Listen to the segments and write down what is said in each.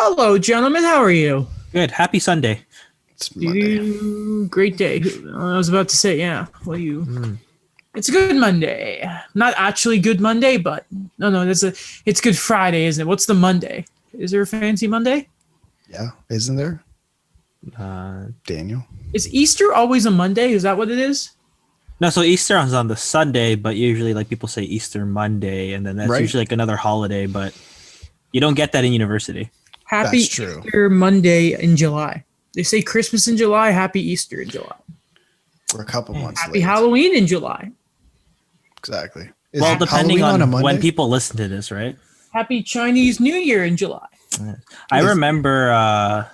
Hello, gentlemen. How are you? Good. Happy Sunday. It's Monday. Great day. I was about to say, yeah. It's a good Monday. Not actually good Monday, but no. It's Good Friday, isn't it? What's the Monday? Is there a fancy Monday? Yeah, isn't there? Daniel. Is Easter always a Monday? Is that what it is? No, so Easter is on the Sunday, but usually like people say Easter Monday, and then that's Right. usually like another holiday, but you don't get that in university. Happy That's true. Easter Monday in July. They say Christmas in July, Happy Easter in July. We're a couple months Happy late. Halloween in July. Exactly. Is Well, depending Halloween on a Monday? when people listen to this, right? Happy Chinese New Year in July. I remember, I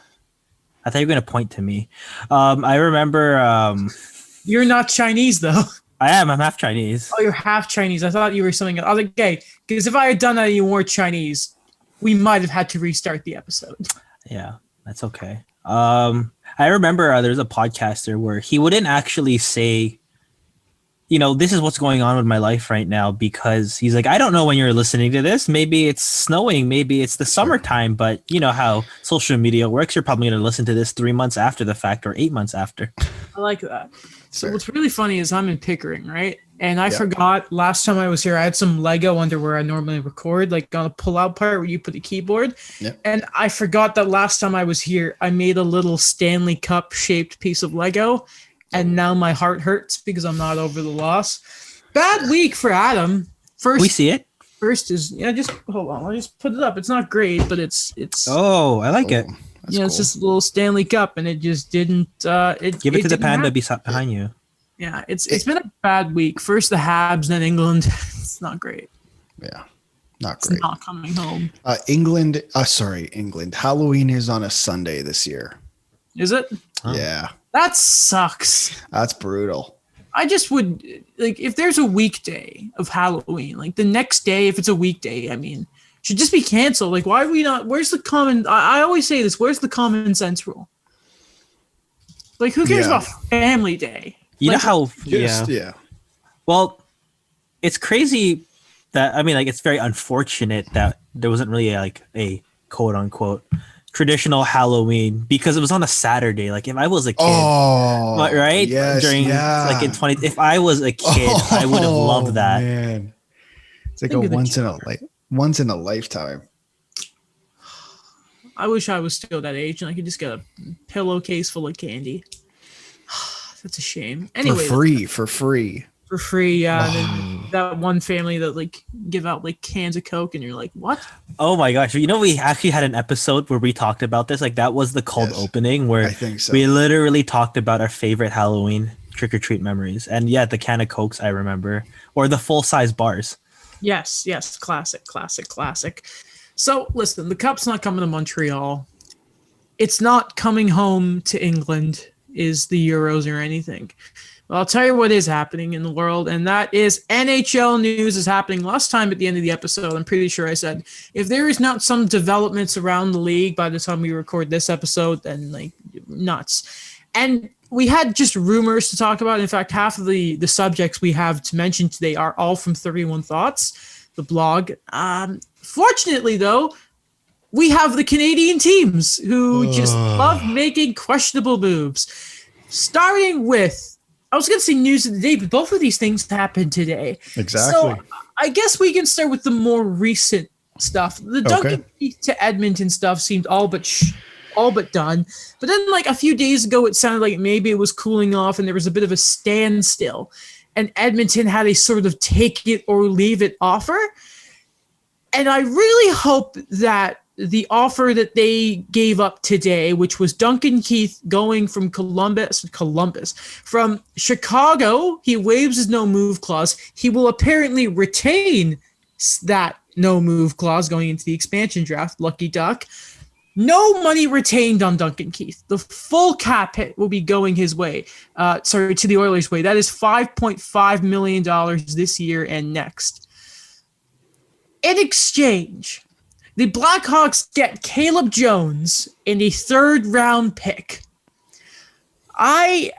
thought you were going to point to me. I remember, You're not Chinese, though. I'm half Chinese. Oh, you're half Chinese. I thought you were something else. I was like, okay, because if I had done that and you weren't Chinese, we might have had to restart the episode. Yeah, that's okay. I remember there's a podcaster where he wouldn't actually say, this is what's going on with my life right now, because he's like, I don't know when you're listening to this. Maybe it's snowing. Maybe it's the summertime. But you know how social media works. You're probably going to listen to this 3 months after the fact or 8 months after. I like that. So Fair. what's really funny is I'm in Pickering, right? And I forgot last time I was here, I had some Lego under where I normally record, like on a pull-out part where you put the keyboard. Yep. And I forgot that last time I was here, I made a little Stanley Cup shaped piece of Lego. And now my heart hurts because I'm not over the loss. Bad week for Adam. We see it. First is just hold on. I'll just put it up. It's not great, but it's. Oh, I like it. That's It's cool. just a little Stanley Cup, and it just didn't. Give it to the didn't panda happen. behind you. Yeah, it's been a bad week. First the Habs, then England. It's not great. Yeah, not It's great. not coming home. England. England. Halloween is on a Sunday this year. Is it? Oh. Yeah, That sucks. that's brutal. I just would like if there's a weekday of Halloween, like the next day, if it's a weekday, I mean, should just be canceled. Like, why are we not? Where's the common? I always say this. Where's the common sense rule? Like, who cares Yeah. about Family Day? You know Like, how? Yeah. Well, it's crazy that it's very unfortunate that there wasn't really a quote unquote traditional Halloween because it was on a Saturday. Like if I was a kid, right? Yes. During yeah. if I was a kid, I would have loved that. Man. It's like Think a of the once in a lifetime. I wish I was still that age and I could just get a pillowcase full of candy. That's a shame. Anyway, For free. for free. Yeah, and then that one family that like give out like cans of Coke, and you're like, what? Oh my gosh! We actually had an episode where we talked about this. Like that was the cold Yes. opening where I think so. we literally talked about our favorite Halloween trick or treat memories. And yeah, the can of Cokes I remember, or the full size bars. Yes, classic. So listen, the cup's not coming to Montreal. It's not coming home to England. Is the Euros or anything? Well, I'll tell you what is happening in the world, and that is NHL news is happening. Last time at the end of the episode, I'm pretty sure I said, if there is not some developments around the league by the time we record this episode, then like nuts. And we had just rumors to talk about. In fact, half of the subjects we have to mention today are all from 31 Thoughts, the blog. Fortunately, though, we have the Canadian teams who just love making questionable moves. Starting with, I was going to say news of the day, but both of these things happened today. Exactly. So I guess we can start with the more recent stuff. The Duncan Keith to Edmonton stuff seemed all but done. But then like a few days ago, it sounded like maybe it was cooling off and there was a bit of a standstill. And Edmonton had a sort of take it or leave it offer. And I really hope that the offer that they gave up today, which was Duncan Keith going from from Chicago, he waives his no move clause. He will apparently retain that no move clause going into the expansion draft. Lucky duck. No money retained on Duncan Keith. The full cap hit will be going his way. To the Oilers' way. That is $5.5 million this year and next. In exchange, the Blackhawks get Caleb Jones in a third-round pick. I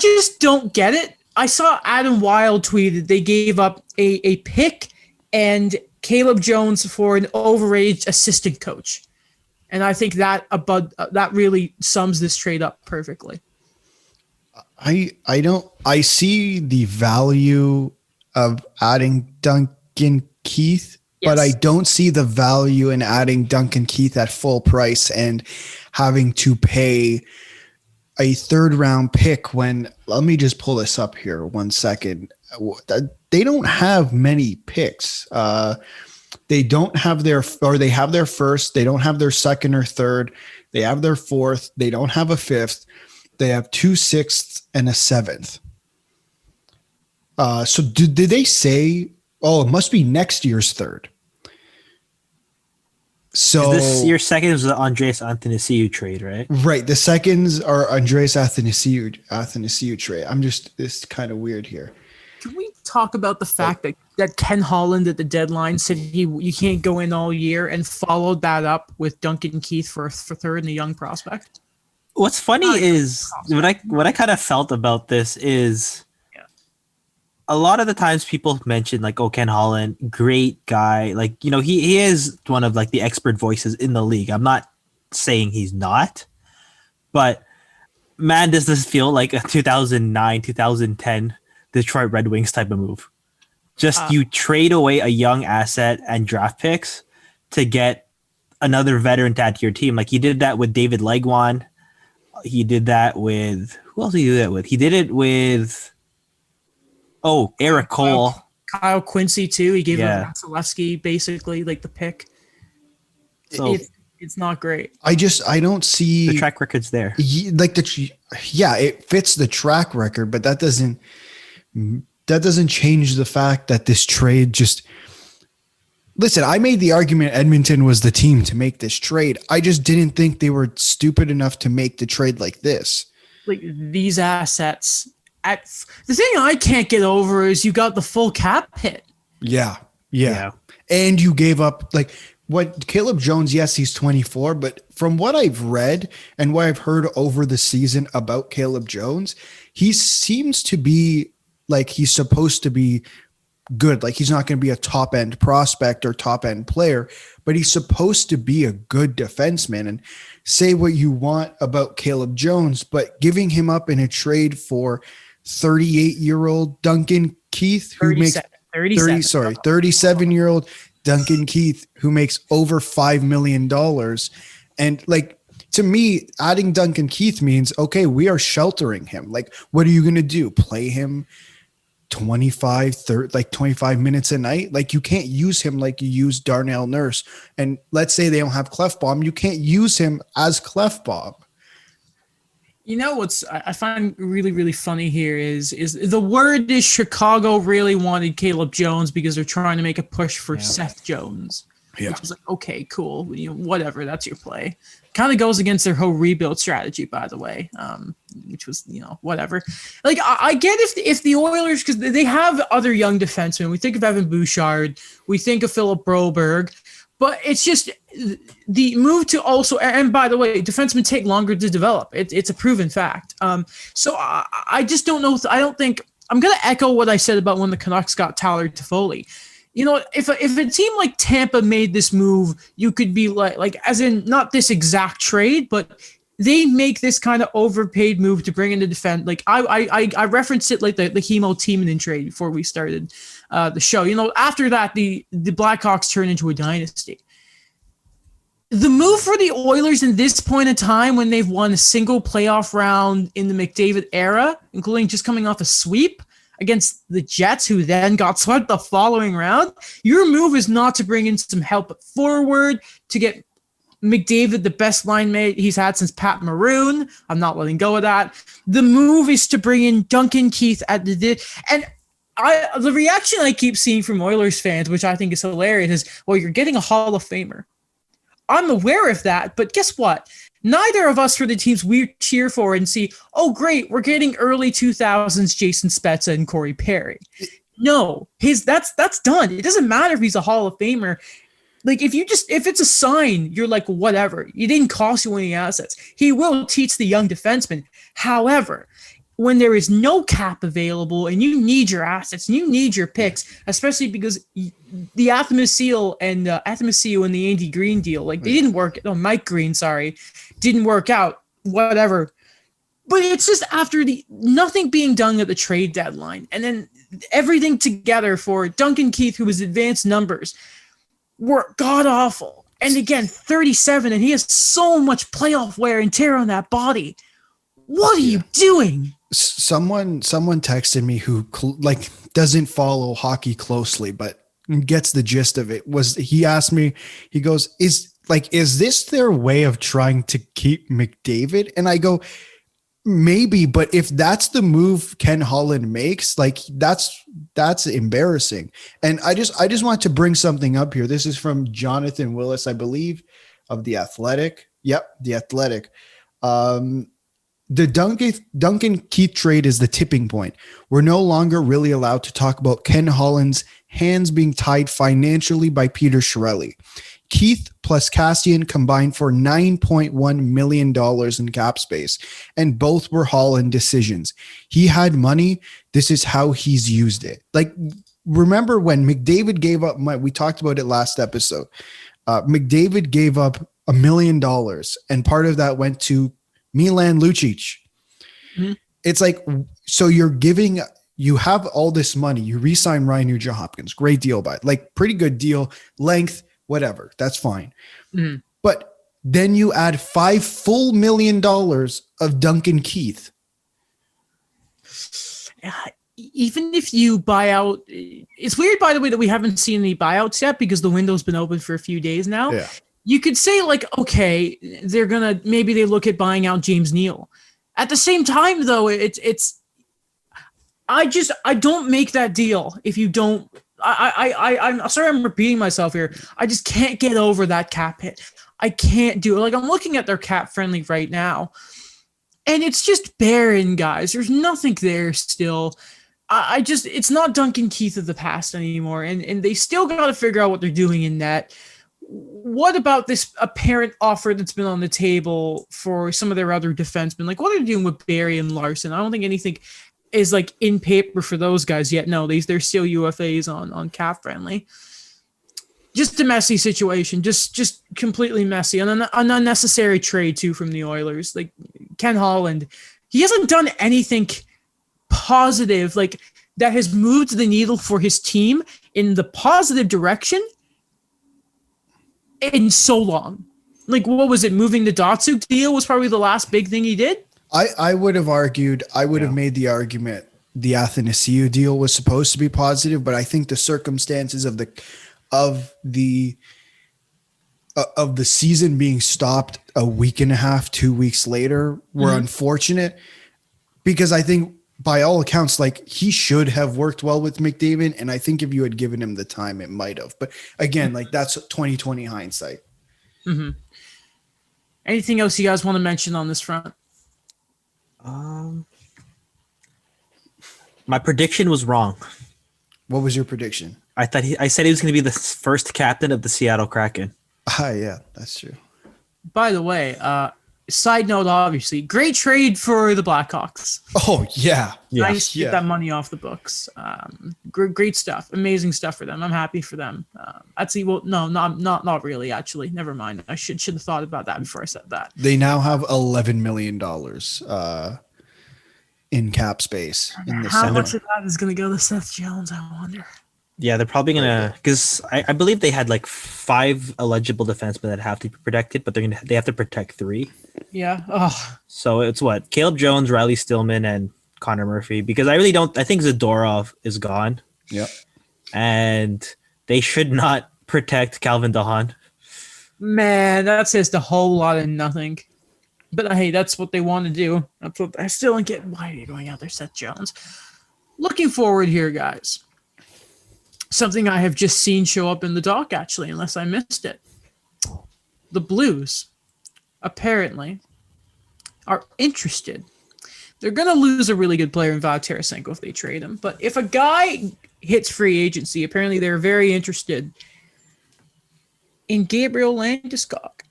just don't get it. I saw Adam Wilde tweeted they gave up a pick and Caleb Jones for an overaged assistant coach. And I think that that really sums this trade up perfectly. I see the value of adding Duncan Keith, but I don't see the value in adding Duncan Keith at full price and having to pay a 3rd round pick when, let me just pull this up here 1 second. They don't have many picks. They don't have they have their first, they don't have their 2nd or 3rd. They have their 4th. They don't have a 5th. They have 2 6ths and a 7th. So did they say, oh, it must be next year's 3rd. So this year's 2nd was the Andreas Athanasiou trade, right? Right. The 2nds are Andreas Athanasiou trade. It's kind of weird here. Can we talk about the fact that Ken Holland at the deadline said you can't go in all year, and followed that up with Duncan Keith for 3rd and a young prospect? What's funny is what I kind of felt about this is a lot of the times people mention like, oh, Ken Holland, great guy. Like, you know, he is one of like the expert voices in the league. I'm not saying he's not, but man, does this feel like a 2009, 2010 Detroit Red Wings type of move? Just you trade away a young asset and draft picks to get another veteran to add to your team. Like he did that with David Legwan. He did that with, who else did he do that with? He did it with, Eric Cole. Kyle Quincy too. He gave him Vasilevsky basically like the pick. So it's not great. I don't see the track record's there. It fits the track record, but that doesn't change the fact that this trade just. Listen, I made the argument Edmonton was the team to make this trade. I just didn't think they were stupid enough to make the trade like this. Like these assets. The thing I can't get over is you got the full cap hit. Yeah. And you gave up like what Caleb Jones. Yes, he's 24, but from what I've read and what I've heard over the season about Caleb Jones, he seems to be like he's supposed to be good. Like he's not going to be a top end prospect or top end player, but he's supposed to be a good defenseman. And say what you want about Caleb Jones, but giving him up in a trade for 38-year-old Duncan Keith, who makes 37-year-old Duncan Keith, who makes over $5 million. And like, to me, adding Duncan Keith means, okay, we are sheltering him. Like, what are you going to do? Play him 25 minutes a night? Like, you can't use him like you use Darnell Nurse. And let's say they don't have Clefbaum. You can't use him as Clefbaum. You know what's I find really, really funny here is the word is Chicago really wanted Caleb Jones because they're trying to make a push for Seth Jones. Yeah. Which was like, okay, cool. Whatever, that's your play. Kind of goes against their whole rebuild strategy, by the way, which was, whatever. Like, I get if the Oilers, because they have other young defensemen. We think of Evan Bouchard. We think of Philip Broberg. But it's just the move to also, and by the way, defensemen take longer to develop. It's a proven fact. So I just don't know. I don't think I'm going to echo what I said about when the Canucks got Tyler Toffoli. If a team like Tampa made this move, you could be like as in not this exact trade, but they make this kind of overpaid move to bring in the defense. Like I referenced it like the Hemo Timonen trade before we started the show. After that, the Blackhawks turned into a dynasty. The move for the Oilers in this point in time when they've won a single playoff round in the McDavid era, including just coming off a sweep against the Jets, who then got swept the following round, your move is not to bring in some help forward to get McDavid the best line mate he's had since Pat Maroon. I'm not letting go of that. The move is to bring in Duncan Keith at the reaction I keep seeing from Oilers fans, which I think is hilarious, is, well, you're getting a Hall of Famer. I'm aware of that, but guess what? Neither of us for the teams we cheer for and see, oh, great, we're getting early 2000s Jason Spezza and Corey Perry. No, that's done. It doesn't matter if he's a Hall of Famer. Like, if it's a sign, you're like, whatever. It didn't cost you any assets. He will teach the young defenseman. However, when there is no cap available and you need your assets and you need your picks, especially because the Athanasiou and the Andy Green deal, like they didn't work. No, Mike Green, sorry, didn't work out. Whatever. But it's just after nothing being done at the trade deadline, and then everything together for Duncan Keith, who was advanced numbers, were god awful. And again, 37, and he has so much playoff wear and tear on that body. What are you doing? Someone texted me who like doesn't follow hockey closely, but gets the gist of it. He asked me, he goes, is this their way of trying to keep McDavid? And I go, maybe, but if that's the move Ken Holland makes, like that's embarrassing. And I just want to bring something up here. This is from Jonathan Willis, I believe, of The Athletic. Yep, The Athletic. The Duncan Keith trade is the tipping point. We're no longer really allowed to talk about Ken Holland's hands being tied financially by Peter Chiarelli. Keith plus Cassian combined for $9.1 million in cap space, and both were Holland decisions. He had money. This is how he's used it. Like, remember when McDavid gave up we talked about it last episode. McDavid gave up $1 million, and part of that went to Milan Lucic. Mm-hmm. It's like, so you have all this money. You re-sign Ryan Nugent-Hopkins. Great deal, pretty good deal. Length, whatever. That's fine. Mm-hmm. But then you add $5 full million of Duncan Keith. Even if you buy out, it's weird, by the way, that we haven't seen any buyouts yet because the window's been open for a few days now. Yeah. You could say, like, okay, maybe they look at buying out James Neal. At the same time, though, I don't make that deal if you don't. I'm sorry, I'm repeating myself here. I just can't get over that cap hit. I can't do it. Like, I'm looking at their cap friendly right now, and it's just barren, guys. There's nothing there still. It's not Duncan Keith of the past anymore, and they still got to figure out what they're doing in net. What about this apparent offer that's been on the table for some of their other defensemen? Like, what are they doing with Barry and Larson? I don't think anything is like in paper for those guys yet. No, they're still UFAs on cap friendly. Just a messy situation. Just completely messy. And an unnecessary trade too from the Oilers. Like Ken Holland, he hasn't done anything positive like that has moved the needle for his team in the positive direction in so long. Like, what was it? Moving the Datsuk deal was probably the last big thing he did. I would have made the argument the Athanasiou deal was supposed to be positive, but I think the circumstances of the season being stopped a week and a half, 2 weeks later were unfortunate, because I think by all accounts, like, he should have worked well with McDavid. And I think if you had given him the time, it might have, but again, like, that's 2020 hindsight. Mm-hmm. Anything else you guys want to mention on this front? My prediction was wrong. What was your prediction? I said he was going to be the first captain of the Seattle Kraken. Yeah, that's true. By the way, side note, obviously, great trade for the Blackhawks. Oh, yeah. Nice to get that money off the books. Great stuff. Amazing stuff for them. I'm happy for them. Not really, actually. Never mind. I should have thought about that before I said that. They now have $11 million in cap space. How much of that is going to go to Seth Jones, I wonder? Yeah, they're probably gonna, because I believe they had like 5 eligible defensemen that have to be protected, but they have to protect 3. Yeah. Oh. So it's what? Caleb Jones, Riley Stillman, and Connor Murphy. Because I think Zadorov is gone. Yep. And they should not protect Calvin DeHaan. Man, that's just a whole lot of nothing. But hey, that's what they want to do. That's what I still don't get. Why are you going out there, Seth Jones? Looking forward here, guys. Something I have just seen show up in the doc, actually, unless I missed it. The Blues, apparently, are interested. They're going to lose a really good player in Vlad Tarasenko if they trade him. But if a guy hits free agency, apparently they're very interested in Gabriel Landeskog.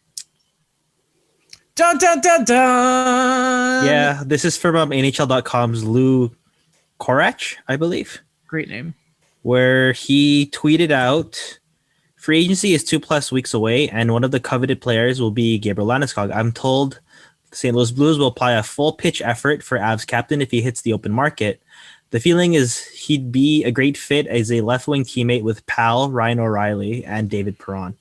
Dun dun dun dun. Yeah, this is from NHL.com's Lou Korach, I believe, Great name. where he tweeted out, "Free agency is 2+ weeks away, and one of the coveted players will be Gabriel Landeskog. I'm told the St. Louis Blues will apply a full pitch effort for Avs captain if he hits the open market. The feeling is he'd be a great fit as a left wing teammate with Pal, Ryan O'Reilly, and David Perron."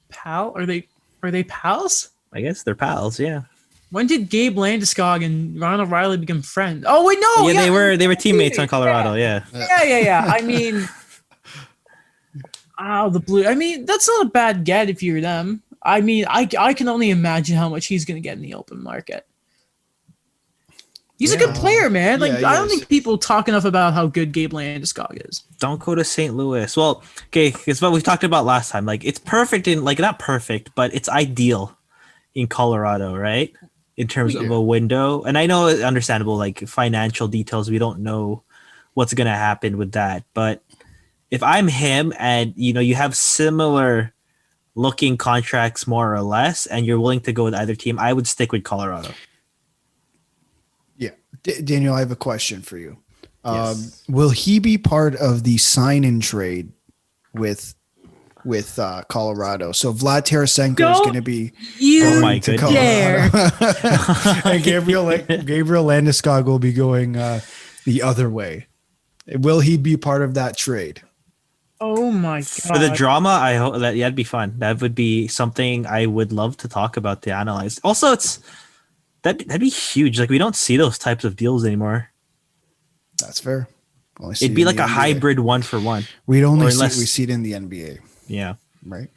Pal? Are they pals? I guess they're pals, yeah. When did Gabe Landeskog and Ryan O'Reilly become friends? Oh wait, no. Yeah, they were teammates on Colorado, yeah. Yeah. I mean, the Blue. I mean, that's not a bad get if you're them. I mean, I can only imagine how much he's going to get in the open market. He's a good player, man. Like, I don't think people talk enough about how good Gabe Landeskog is. Don't go to St. Louis. Well, okay, it's what we talked about last time. Like, it's perfect in, like, not perfect, but it's ideal in Colorado, right? In terms of a window. And I know it's understandable, like, financial details. We don't know what's going to happen with that. But if I'm him and, you have similar looking contracts more or less, and you're willing to go with either team, I would stick with Colorado. Yeah. Daniel, I have a question for you. Yes. Will he be part of the sign-in trade with Colorado? So Vlad Tarasenko is going to be going to Colorado. And Gabriel Landeskog will be going the other way. Will he be part of that trade? Oh my god! For the drama, I hope that'd be fun. That would be something I would love to talk about, to analyze. Also, that'd be huge. Like, we don't see those types of deals anymore. That's fair. It'd be like a hybrid 1-for-1. We'd only see it in the NBA. Yeah. Right.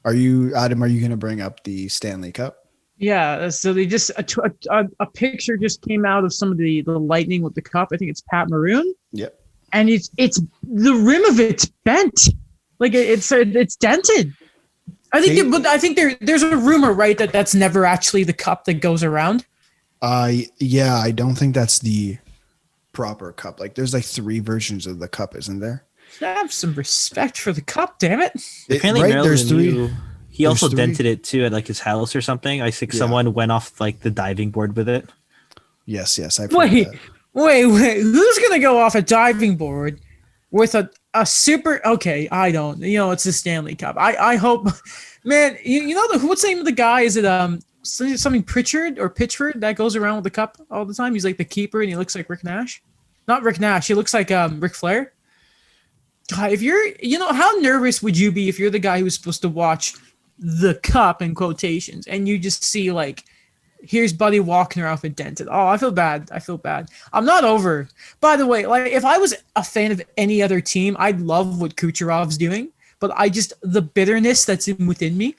Are you going to bring up the Stanley Cup? Yeah. So they just a picture just came out of some of the lightning with the cup. I think it's Pat Maroon. Yep. And it's the rim of it's bent, like it's dented. I think there's a rumor, right, that's never actually the cup that goes around. Yeah, I don't think that's the proper cup. Like, there's like 3 versions of the cup, isn't there? Have some respect for the cup, damn it. Apparently, right, there's 3. He also dented it too at like his house or something. I think someone went off like the diving board with it. Yes, I've heard that. Wait, who's gonna go off a diving board with a super? Okay, I don't. It's the Stanley Cup. I hope, man. What's the name of the guy? Is it something Pritchard that goes around with the cup all the time? He's like the keeper, and he looks like Rick Nash. Not Rick Nash. He looks like Ric Flair. God, if you're, how nervous would you be if you're the guy who's supposed to watch the cup in quotations, and you just see like, here's Buddy walking around with dented. Oh, I feel bad. I'm not over. By the way, like, if I was a fan of any other team, I'd love what Kucherov's doing, but the bitterness that's within me,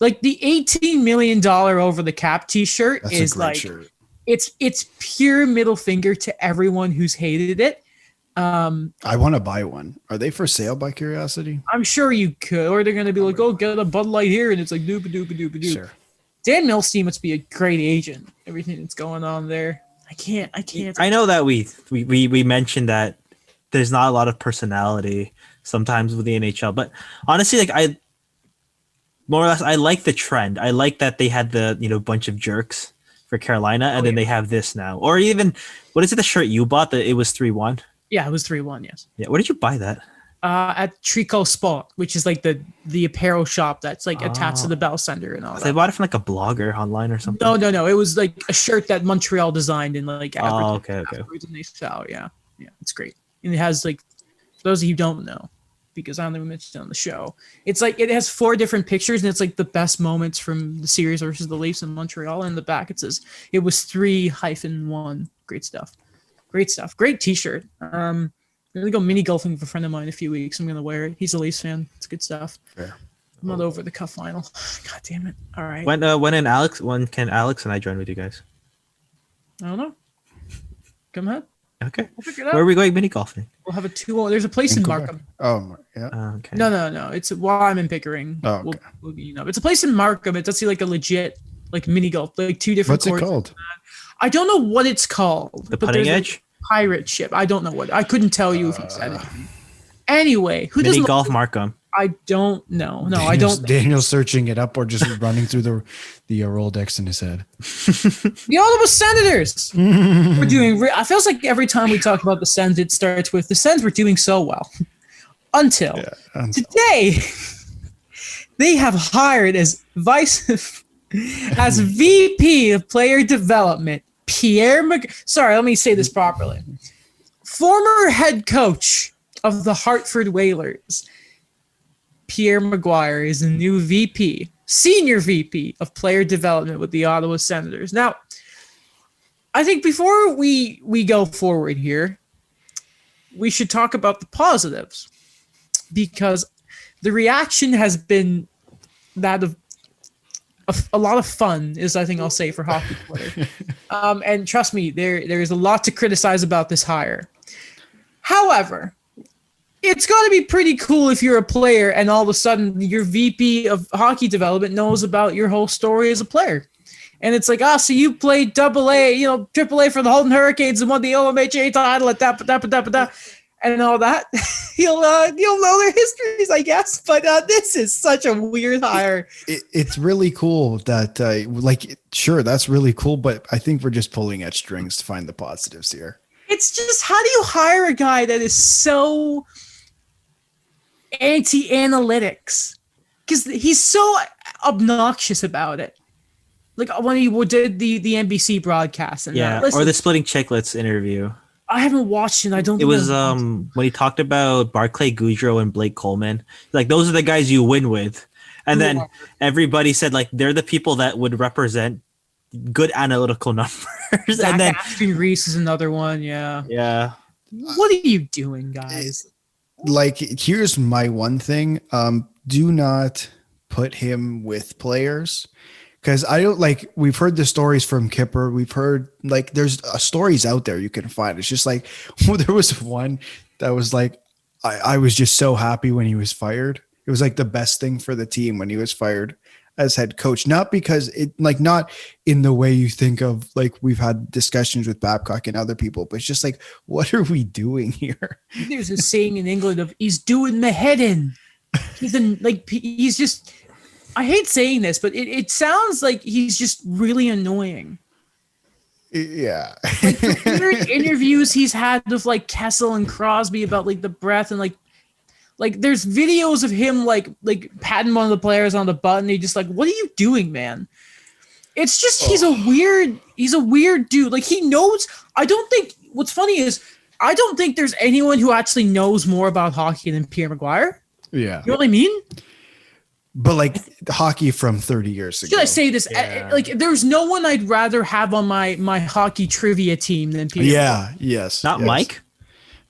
like the $18 million over the cap T-shirt is like, shirt. It's pure middle finger to everyone who's hated it. I want to buy one. Are they for sale, by curiosity? I'm sure you could, or they're going to be like, oh, get a Bud Light here, and it's like doop-a-doop-a-doop-a-doop. Sure. Dan Milstein must be a great agent. Everything that's going on there. I can't. I know that we mentioned that there's not a lot of personality sometimes with the NHL, but honestly, like, I more or less, I like the trend. I like that they had the bunch of jerks for Carolina, and then they have this now. Or even, what is it? The shirt you bought? It was 3-1. Yeah, it was 3-1. Yes. Yeah. Where did you buy that? At Trico Sport, which is like the apparel shop that's like attached to the Bell Center and all that. I bought it from like a blogger online or something. No. It was like a shirt that Montreal designed and like okay. And they sell. Yeah, it's great. And it has, like, for those of you who don't know, because I don't even mention it on the show, it's like it has 4 different pictures, and it's like the best moments from the series versus the Leafs in Montreal. And in the back it says it was 3-1. Great stuff. Great T-shirt. I'm gonna go mini golfing with a friend of mine in a few weeks. I'm gonna wear it. He's a Leafs fan. It's good stuff. Fair. I'm not over the cup final. God damn it. All right. When can Alex and I join with you guys? I don't know. Come ahead. Okay. We'll figure it out. Where are we going mini golfing? We'll have a 2. There's a place in Markham. Oh, yeah. Okay. No. It's I'm in Pickering. Oh, okay. It's a place in Markham. It's actually like a legit like mini golf, like 2 different. What's it called? I don't know what it's called. The Putting Edge? Pirate ship. I don't know what. I couldn't tell you if he said it. Anyway, Mini golf Markham. I don't know. No, I don't. Daniel's searching it up or just running through the Rolodex in his head. The Ottawa Senators were doing. I feels like every time we talk about the Sens, it starts with the Sens were doing so well until today. They have hired as VP of Player Development Pierre Sorry, let me say this properly. Former head coach of the Hartford Whalers, Pierre McGuire, is the new senior VP of Player Development with the Ottawa Senators. Now, I think before we go forward here, we should talk about the positives, because the reaction has been that of a lot of fun, is I think I'll say, for hockey Twitter. And trust me, there is a lot to criticize about this hire. However, it's got to be pretty cool if you're a player and all of a sudden your VP of hockey development knows about your whole story as a player. And it's like, so you played AA, AAA for the Holden Hurricanes and won the OMHA title at that, and all that. You'll know their histories, I guess. But this is such a weird hire. It's really cool that, sure, that's really cool, but I think we're just pulling at strings to find the positives here. It's just, how do you hire a guy that is so anti-analytics? Because he's so obnoxious about it. Like when he did the NBC broadcast. And or the Splitting Chicklets interview. I haven't watched it. I don't. It was when he talked about Barclay Goodrow and Blake Coleman. Like, those are the guys you win with. And then everybody said, like, they're the people that would represent good analytical numbers. And then Ashton Reese is another one. Yeah. What are you doing, guys? Like, here's my one thing. Do not put him with players. Because I don't we've heard the stories from Kipper. We've heard there's stories out there you can find. It's just there was one that was I was just so happy when he was fired. It was the best thing for the team when he was fired as head coach. Not because not in the way you think of, we've had discussions with Babcock and other people, but it's just what are we doing here? There's a saying in England of, he's doing my head in. He's just, I hate saying this, but it sounds like he's just really annoying. Yeah. The weird interviews he's had with Kessel and Crosby about the breath, and there's videos of him patting one of the players on the butt, and he just what are you doing, man? It's just he's a weird dude. He knows. What's funny is I don't think there's anyone who actually knows more about hockey than Pierre McGuire. Yeah. You know what I mean? But hockey from 30 years ago. Should I say this? Yeah. There's no one I'd rather have on my hockey trivia team than Pierre. Yeah. Yes. Not yes. Mike.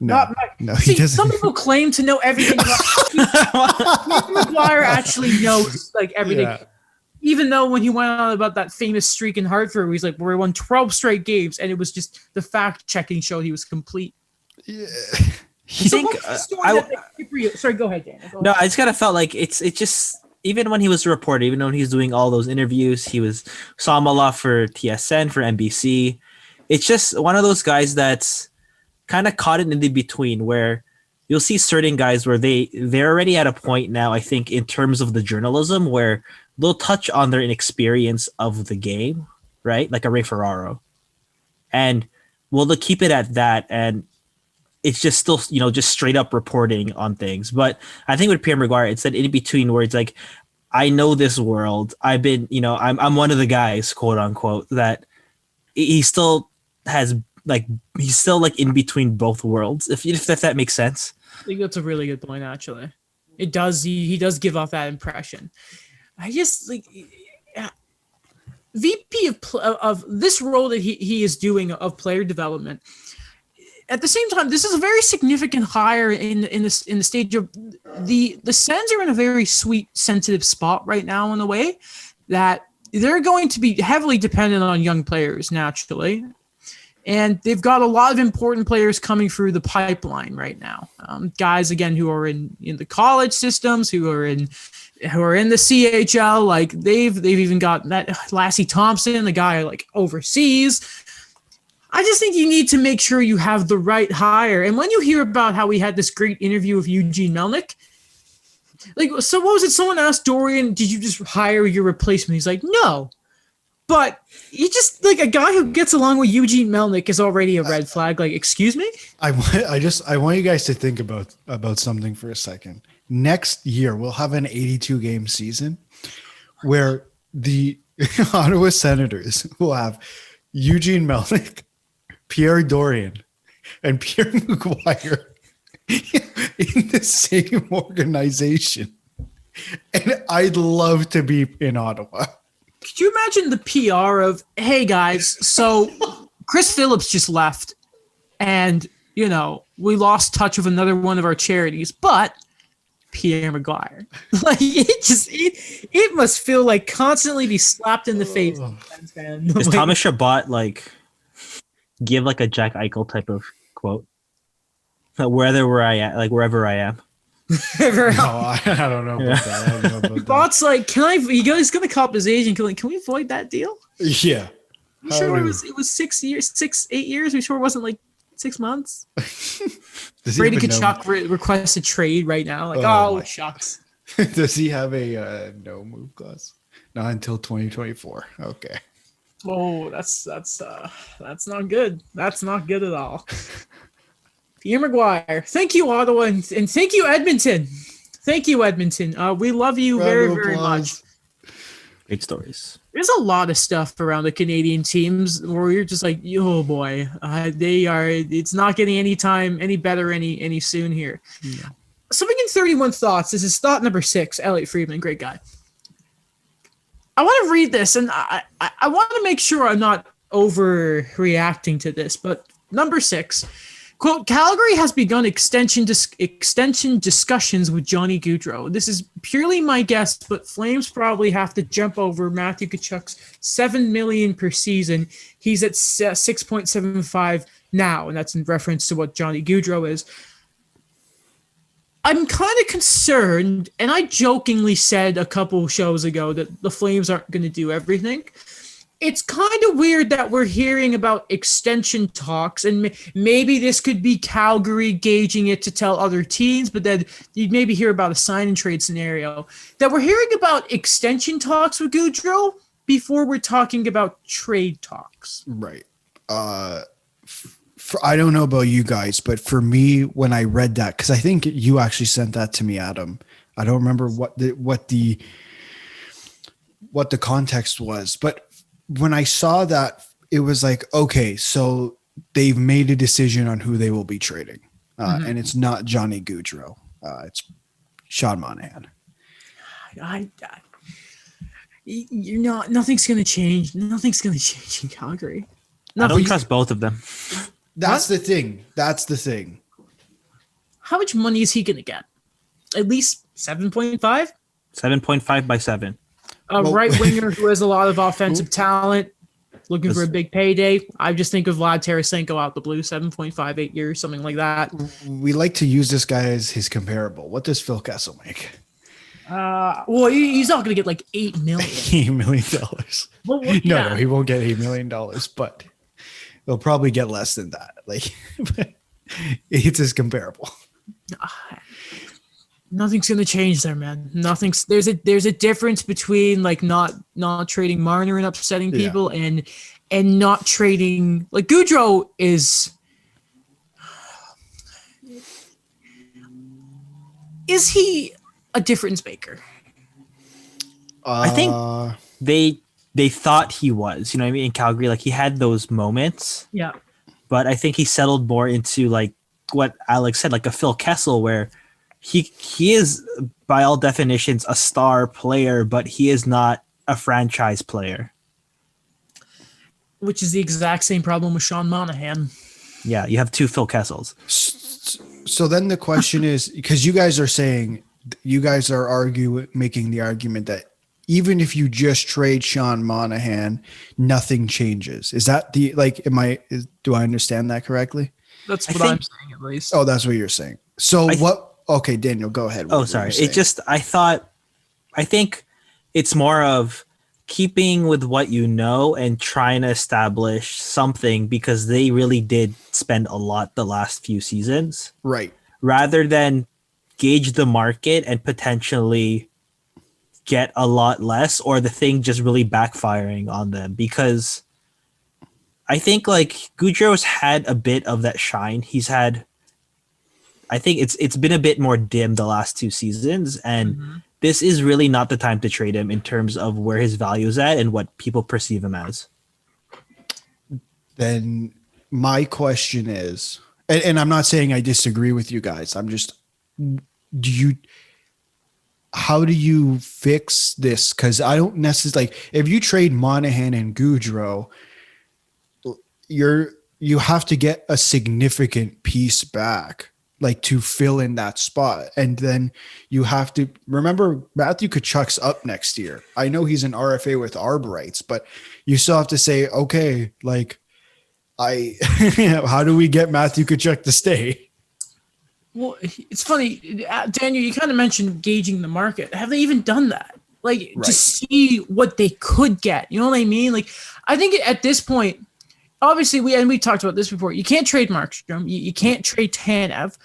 No. Not Mike. No. See, some people claim to know everything about hockey. McGuire actually knows everything. Yeah. Even though when he went on about that famous streak in Hartford, where he's we won 12 straight games, and it was just the fact checking showed he was complete. Yeah. Sorry, go ahead, Dan. No, I just kind of felt it's just. Even when he was a reporter, even when he was doing all those interviews, saw him a lot for TSN, for NBC. It's just one of those guys that's kind of caught in the between, where you'll see certain guys where they're already at a point now, I think, in terms of the journalism, where they'll touch on their inexperience of the game, right? Like a Ray Ferraro. And they'll keep it at that, and it's just still, just straight up reporting on things. But I think with Pierre McGuire, it's that in between where it's I know this world. I've been, I'm one of the guys, quote unquote, that he still has he's still in between both worlds. If that makes sense. I think that's a really good point, actually. It does. He does give off that impression. I just VP of this role that he is doing of player development. At the same time, this is a very significant hire in the stage of the Sens are in a very sweet, sensitive spot right now in a way that they're going to be heavily dependent on young players naturally. And they've got a lot of important players coming through the pipeline right now. Guys, again, who are in the college systems, who are in the CHL. They've even got that Lassie Thompson, the guy overseas. I just think you need to make sure you have the right hire. And when you hear about how we had this great interview with Eugene Melnick, Like, so what was it? Someone asked Dorian, "Did you just hire your replacement?" He's like, "No." But you just like a guy who gets along with Eugene Melnyk is already a red flag. Like, excuse me? I want you guys to think about something for a second. Next year we'll have an 82 game season where the Ottawa Senators will have Eugene Melnyk, Pierre Dorian, and Pierre McGuire in the same organization. And I'd love to be in Ottawa. Could you imagine the PR of, hey guys, so Chris Phillips just left and, you know, we lost touch with another one of our charities, but Pierre McGuire. Like, it must feel like constantly be slapped in the face. Does Thomas Chabot, like, give, like, a Jack Eichel type of quote? Wherever I am. No, I don't know about that. I don't know about Bot's like, he's gonna cop his agent. Can we avoid that deal? that. Yeah. You sure it was 8 years? We sure it wasn't like 6 months? Brady Tkachuk requests a trade right now. Like, shucks. Does he have a no move clause? Not until 2024. Okay. Oh, that's not good. That's not good at all. Pierre McGuire. Thank you, Ottawa, and thank you, Edmonton. Thank you, Edmonton. We love you very, very much. Great stories. There's a lot of stuff around the Canadian teams where you're just like, oh boy, it's not getting any better any soon here. Yeah. So we get 31 thoughts. This is thought number 6. Elliot Friedman, great guy. I want to read this, and I want to make sure I'm not overreacting to this, but number 6. Quote, Calgary has begun extension discussions with Johnny Gaudreau. This is purely my guess, but Flames probably have to jump over Matthew Tkachuk's $7 million per season. He's at 6.75 now, and that's in reference to what Johnny Gaudreau is. I'm kind of concerned, and I jokingly said a couple shows ago that the Flames aren't going to do everything. It's kind of weird that we're hearing about extension talks, and maybe this could be Calgary gauging it to tell other teams, but then you'd maybe hear about a sign and trade scenario. That we're hearing about extension talks with Gaudreau before we're talking about trade talks. Right. I don't know about you guys, but for me, when I read that, because I think you actually sent that to me, Adam. I don't remember what the context was, but when I saw that, it was like, okay, so they've made a decision on who they will be trading. And it's not Johnny Gaudreau. It's Sean Monahan. Nothing's going to change. Nothing's going to change in Calgary. I don't trust both of them. That's the thing. How much money is he going to get? At least 7.5? 7.5 by 7. Right winger who has a lot of offensive talent, looking for a big payday. I just think of Vlad Tarasenko out the blue, 7.58 years, something like that. We like to use this guy as his comparable. What does Phil Kessel make? Well, he's not going to get like $8 million. $8 million. Well, yeah. No, he won't get $8 million, but he'll probably get less than that. Like, it's his comparable. Nothing's gonna change there, man. There's a difference between like not trading Marner and upsetting people and not trading like Gaudreau is he a difference maker? I think they thought he was, you know what I mean, in Calgary, like he had those moments. Yeah. But I think he settled more into like what Alex said, like a Phil Kessel where he is, by all definitions, a star player, but he is not a franchise player. Which is the exact same problem with Sean Monahan. Yeah, you have 2 Phil Kessels. So then the question is, because you guys are making the argument that even if you just trade Sean Monahan, nothing changes. Is that do I understand that correctly? That's what I'm saying, at least. Oh, that's what you're saying. So okay, Daniel, go ahead. Sorry. I think it's more of keeping with what you know and trying to establish something because they really did spend a lot the last few seasons. Right. Rather than gauge the market and potentially get a lot less, or the thing just really backfiring on them? Because I think like Gaudreau's had a bit of that shine. I think it's been a bit more dim the last 2 seasons, and this is really not the time to trade him in terms of where his value is at and what people perceive him as. Then my question is, and I'm not saying I disagree with you guys. I'm just, how do you fix this? Because I don't necessarily, like, if you trade Monahan and Gaudreau, you have to get a significant piece back, like, to fill in that spot. And then you have to remember Matthew Tkachuk's up next year. I know he's an RFA with ARB rights, but you still have to say, okay, like, how do we get Matthew Tkachuk to stay? Well, it's funny, Daniel, you kind of mentioned gauging the market. Have they even done that? Like, to see what they could get. You know what I mean? Like, I think at this point, obviously, we talked about this before. You can't trade Markstrom. You can't trade Tanev.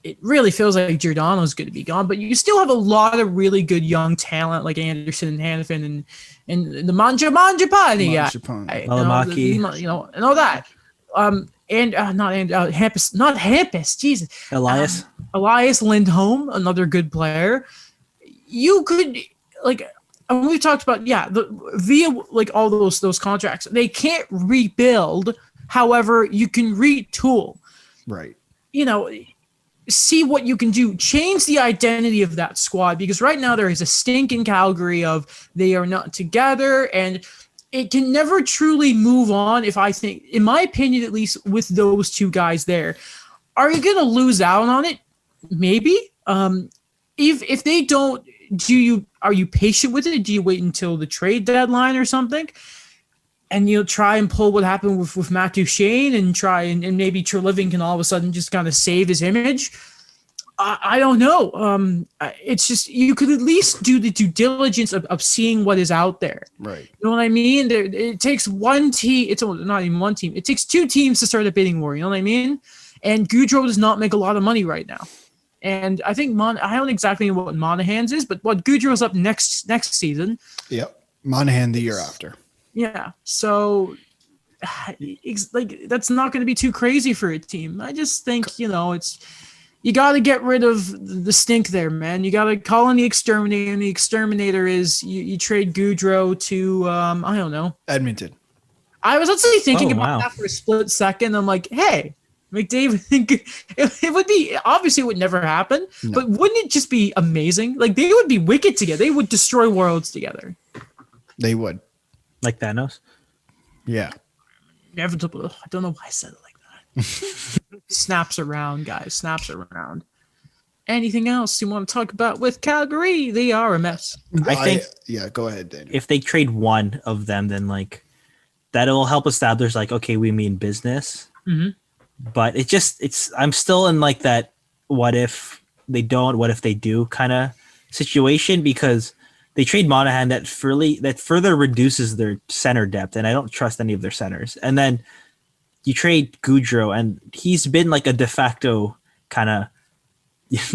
It really feels like Giordano's going to be gone, but you still have a lot of really good young talent like Anderson and Hanifin and the Manjapani guy, Malamaki, and all that. Not Hampus, Jesus. Elias Lindholm, another good player. You could, like, and we've talked about, via like all those contracts, they can't rebuild. However, you can retool. Right. See what you can do. Change the identity of that squad, because right now there is a stink in Calgary of they are not together, and it can never truly move on. If I think, in my opinion, at least with those 2 guys there, are you going to lose out on it? Maybe. If they don't, are you patient with it? Do you wait until the trade deadline or something? And you'll try and pull what happened with Matt Duchene and try and maybe Treliving can all of a sudden just kind of save his image. I don't know. It's just, you could at least do the due diligence of seeing what is out there. Right. You know what I mean? It takes one team. It's not even one team. It takes 2 teams to start a bidding war. You know what I mean? And Gaudreau does not make a lot of money right now. And I think I don't exactly know what Monahan's is, but what Gaudreau's up next season. Yep. Monahan the year after. Yeah. So, like, that's not going to be too crazy for a team. I just think, it's, you got to get rid of the stink there, man. You got to call in the exterminator, and the exterminator is you trade Gaudreau to, I don't know, Edmonton. I was actually thinking about that for a split second. I'm like, hey, McDavid, it would be, obviously it would never happen, but wouldn't it just be amazing? Like, they would be wicked together. They would destroy worlds together. They would. Like Thanos? Yeah. Inevitable. I don't know why I said it like that. Snaps around, guys. Snaps around. Anything else you want to talk about with Calgary? They are a mess. I think. Yeah, go ahead, Daniel. If they trade one of them, then like that'll help establish like, okay, we mean business. Mm-hmm. But I'm still in like that what if they don't, what if they do kind of situation, because they trade Monahan that further reduces their center depth, and I don't trust any of their centers. And then you trade Gaudreau, and he's been like a de facto kind of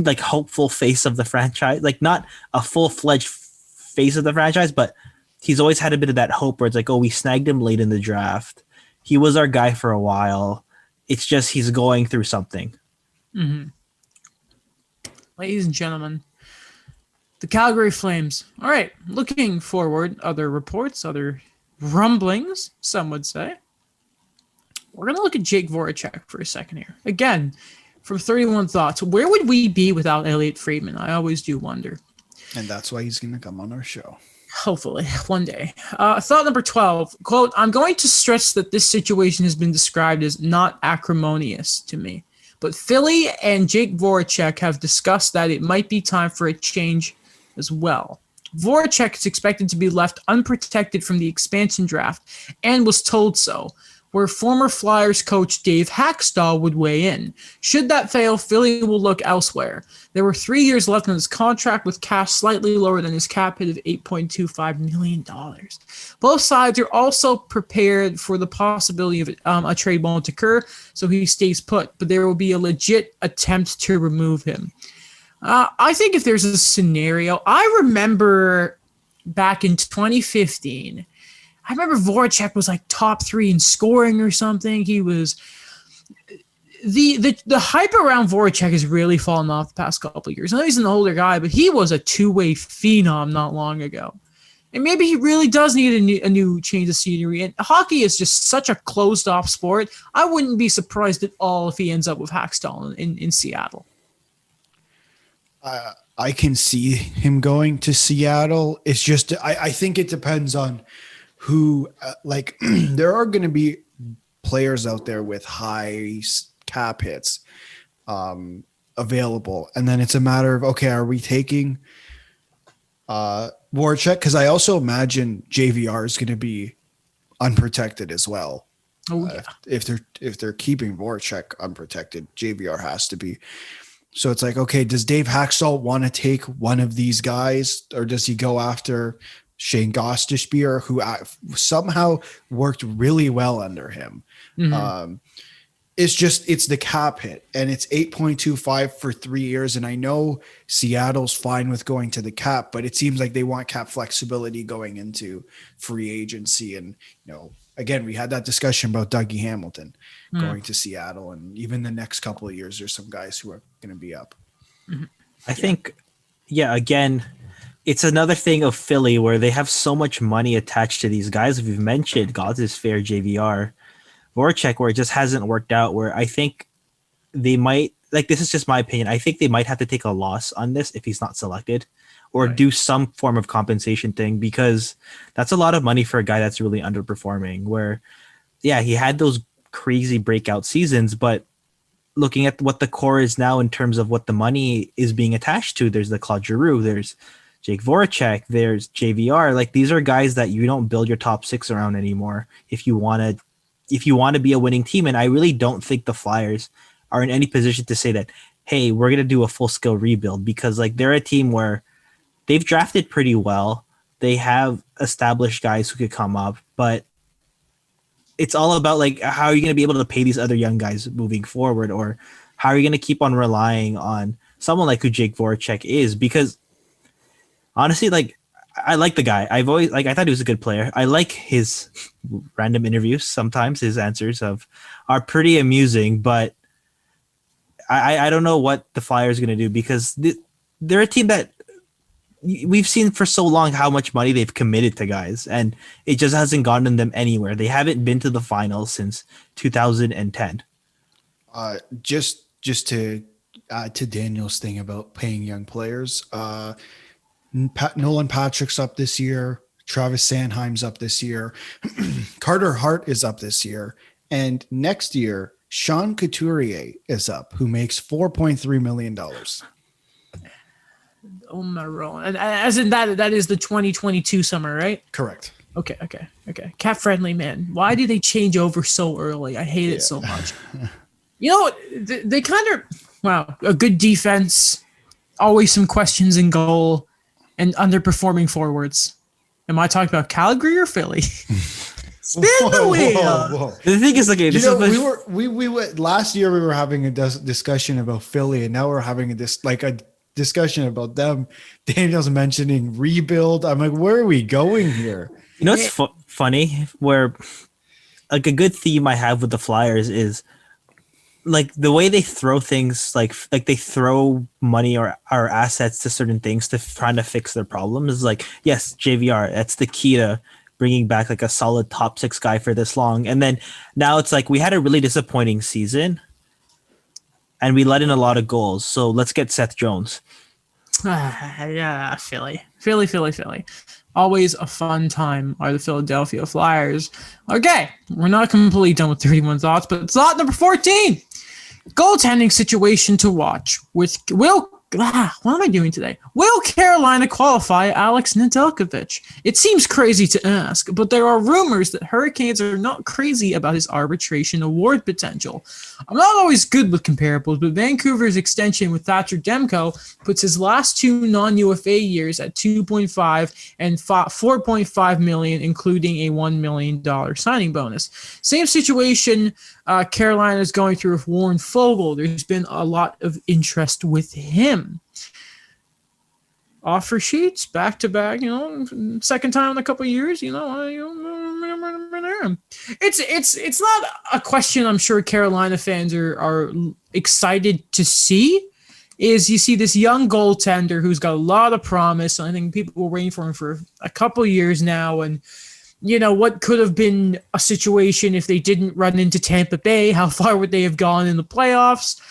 like hopeful face of the franchise, like not a full-fledged face of the franchise, but he's always had a bit of that hope where it's like, oh, we snagged him late in the draft. He was our guy for a while. It's just he's going through something. Mm-hmm. Ladies and gentlemen, the Calgary Flames. All right, looking forward, other reports, other rumblings, some would say. We're going to look at Jake Voracek for a second here. Again, from 31 Thoughts, where would we be without Elliot Friedman? I always do wonder. And that's why he's going to come on our show. Hopefully, one day. Thought number 12, quote, I'm going to stress that this situation has been described as not acrimonious to me, but Philly and Jake Voracek have discussed that it might be time for a change as well. Voracek is expected to be left unprotected from the expansion draft and was told so, where former Flyers coach Dave Hackstall would weigh in. Should that fail, Philly will look elsewhere. There were 3 years left on his contract with cash slightly lower than his cap hit of $8.25 million. Both sides are also prepared for the possibility of a trade won't occur, so he stays put, but there will be a legit attempt to remove him. I think if there's a scenario, I remember back in 2015, I remember Voracek was like top 3 in scoring or something. He was the hype around Voracek has really fallen off the past couple of years. I know he's an older guy, but he was a two-way phenom not long ago. And maybe he really does need a new change of scenery. And hockey is just such a closed-off sport. I wouldn't be surprised at all if he ends up with Hackstall in Seattle. I can see him going to Seattle. It's just I think it depends on who. There are going to be players out there with high cap hits available, and then it's a matter of, okay, are we taking Voracek? Because I also imagine JVR is going to be unprotected as well. Oh yeah. If they're keeping Voracek unprotected, JVR has to be. So it's like, okay, does Dave Hackstall want to take one of these guys, or does he go after Shane Gostisbehere, who somehow worked really well under him? Mm-hmm. It's the cap hit, and it's 8.25 for 3 years. And I know Seattle's fine with going to the cap, but it seems like they want cap flexibility going into free agency. And, again, we had that discussion about Dougie Hamilton going to Seattle, and even the next couple of years, there's some guys who are going to be up. I think, again, it's another thing of Philly where they have so much money attached to these guys. We've mentioned God's is fair, JVR, Voracek, where it just hasn't worked out, where I think they might, this is just my opinion, I think they might have to take a loss on this if he's not selected, or do some form of compensation thing, because that's a lot of money for a guy that's really underperforming, where, he had those crazy breakout seasons, but looking at what the core is now in terms of what the money is being attached to, there's the Claude Giroux, there's Jake Voracek, there's JVR. These are guys that you don't build your top 6 around anymore if you want to be a winning team. And I really don't think the Flyers are in any position to say that, hey, we're going to do a full scale rebuild, because they're a team where they've drafted pretty well. They have established guys who could come up, but it's all about how are you going to be able to pay these other young guys moving forward, or how are you going to keep on relying on someone like who Jake Voracek is? Because honestly, I like the guy. I've always I thought he was a good player. I like his random interviews. Sometimes his answers are pretty amusing, but I don't know what the Flyers are going to do, because they're a team that we've seen for so long how much money they've committed to guys, and it just hasn't gotten them anywhere. They haven't been to the finals since 2010. Just to add to Daniel's thing about paying young players, Nolan Patrick's up this year. Travis Sanheim's up this year. Carter Hart is up this year. And next year, Sean Couturier is up, who makes $4.3 million. Oh my roll. And as in that is the 2022 summer, right? Correct. Okay. Cat friendly, man. Why do they change over so early? I hate it so much. They kind of, a good defense, always some questions in goal, and underperforming forwards. Am I talking about Calgary or Philly? Spin the wheel. Whoa. The thing is, we were last year we were having a discussion about Philly, and now we're having a discussion about them. Daniel's mentioning rebuild. I'm like, where are we going here? It's funny, where a good theme I have with the Flyers is the way they throw things, like they throw money or assets to certain things to trying to fix their problems. Yes, JVR, that's the key to bringing back a solid top 6 guy for this long. And then now it's we had a really disappointing season and we let in a lot of goals. So let's get Seth Jones. Philly. Always a fun time are the Philadelphia Flyers. Okay, we're not completely done with 31 thoughts, but thought number 14. Goaltending situation to watch with what am I doing today? Will Carolina qualify Alex Nedeljkovic? It seems crazy to ask, but there are rumors that Hurricanes are not crazy about his arbitration award potential. I'm not always good with comparables, but Vancouver's extension with Thatcher Demko puts his last 2 non-UFA years at 2.5 and 4.5 million, including a $1 million signing bonus. Same situation Carolina is going through with Warren Fogle. There's been a lot of interest with him. offer sheets back to back, second time in a couple of years, it's not a question I'm sure Carolina fans are excited to see. Is you see this young goaltender who's got a lot of promise. I think people were waiting for him for a couple of years now, and what could have been a situation if they didn't run into Tampa Bay? How far would they have gone in the playoffs?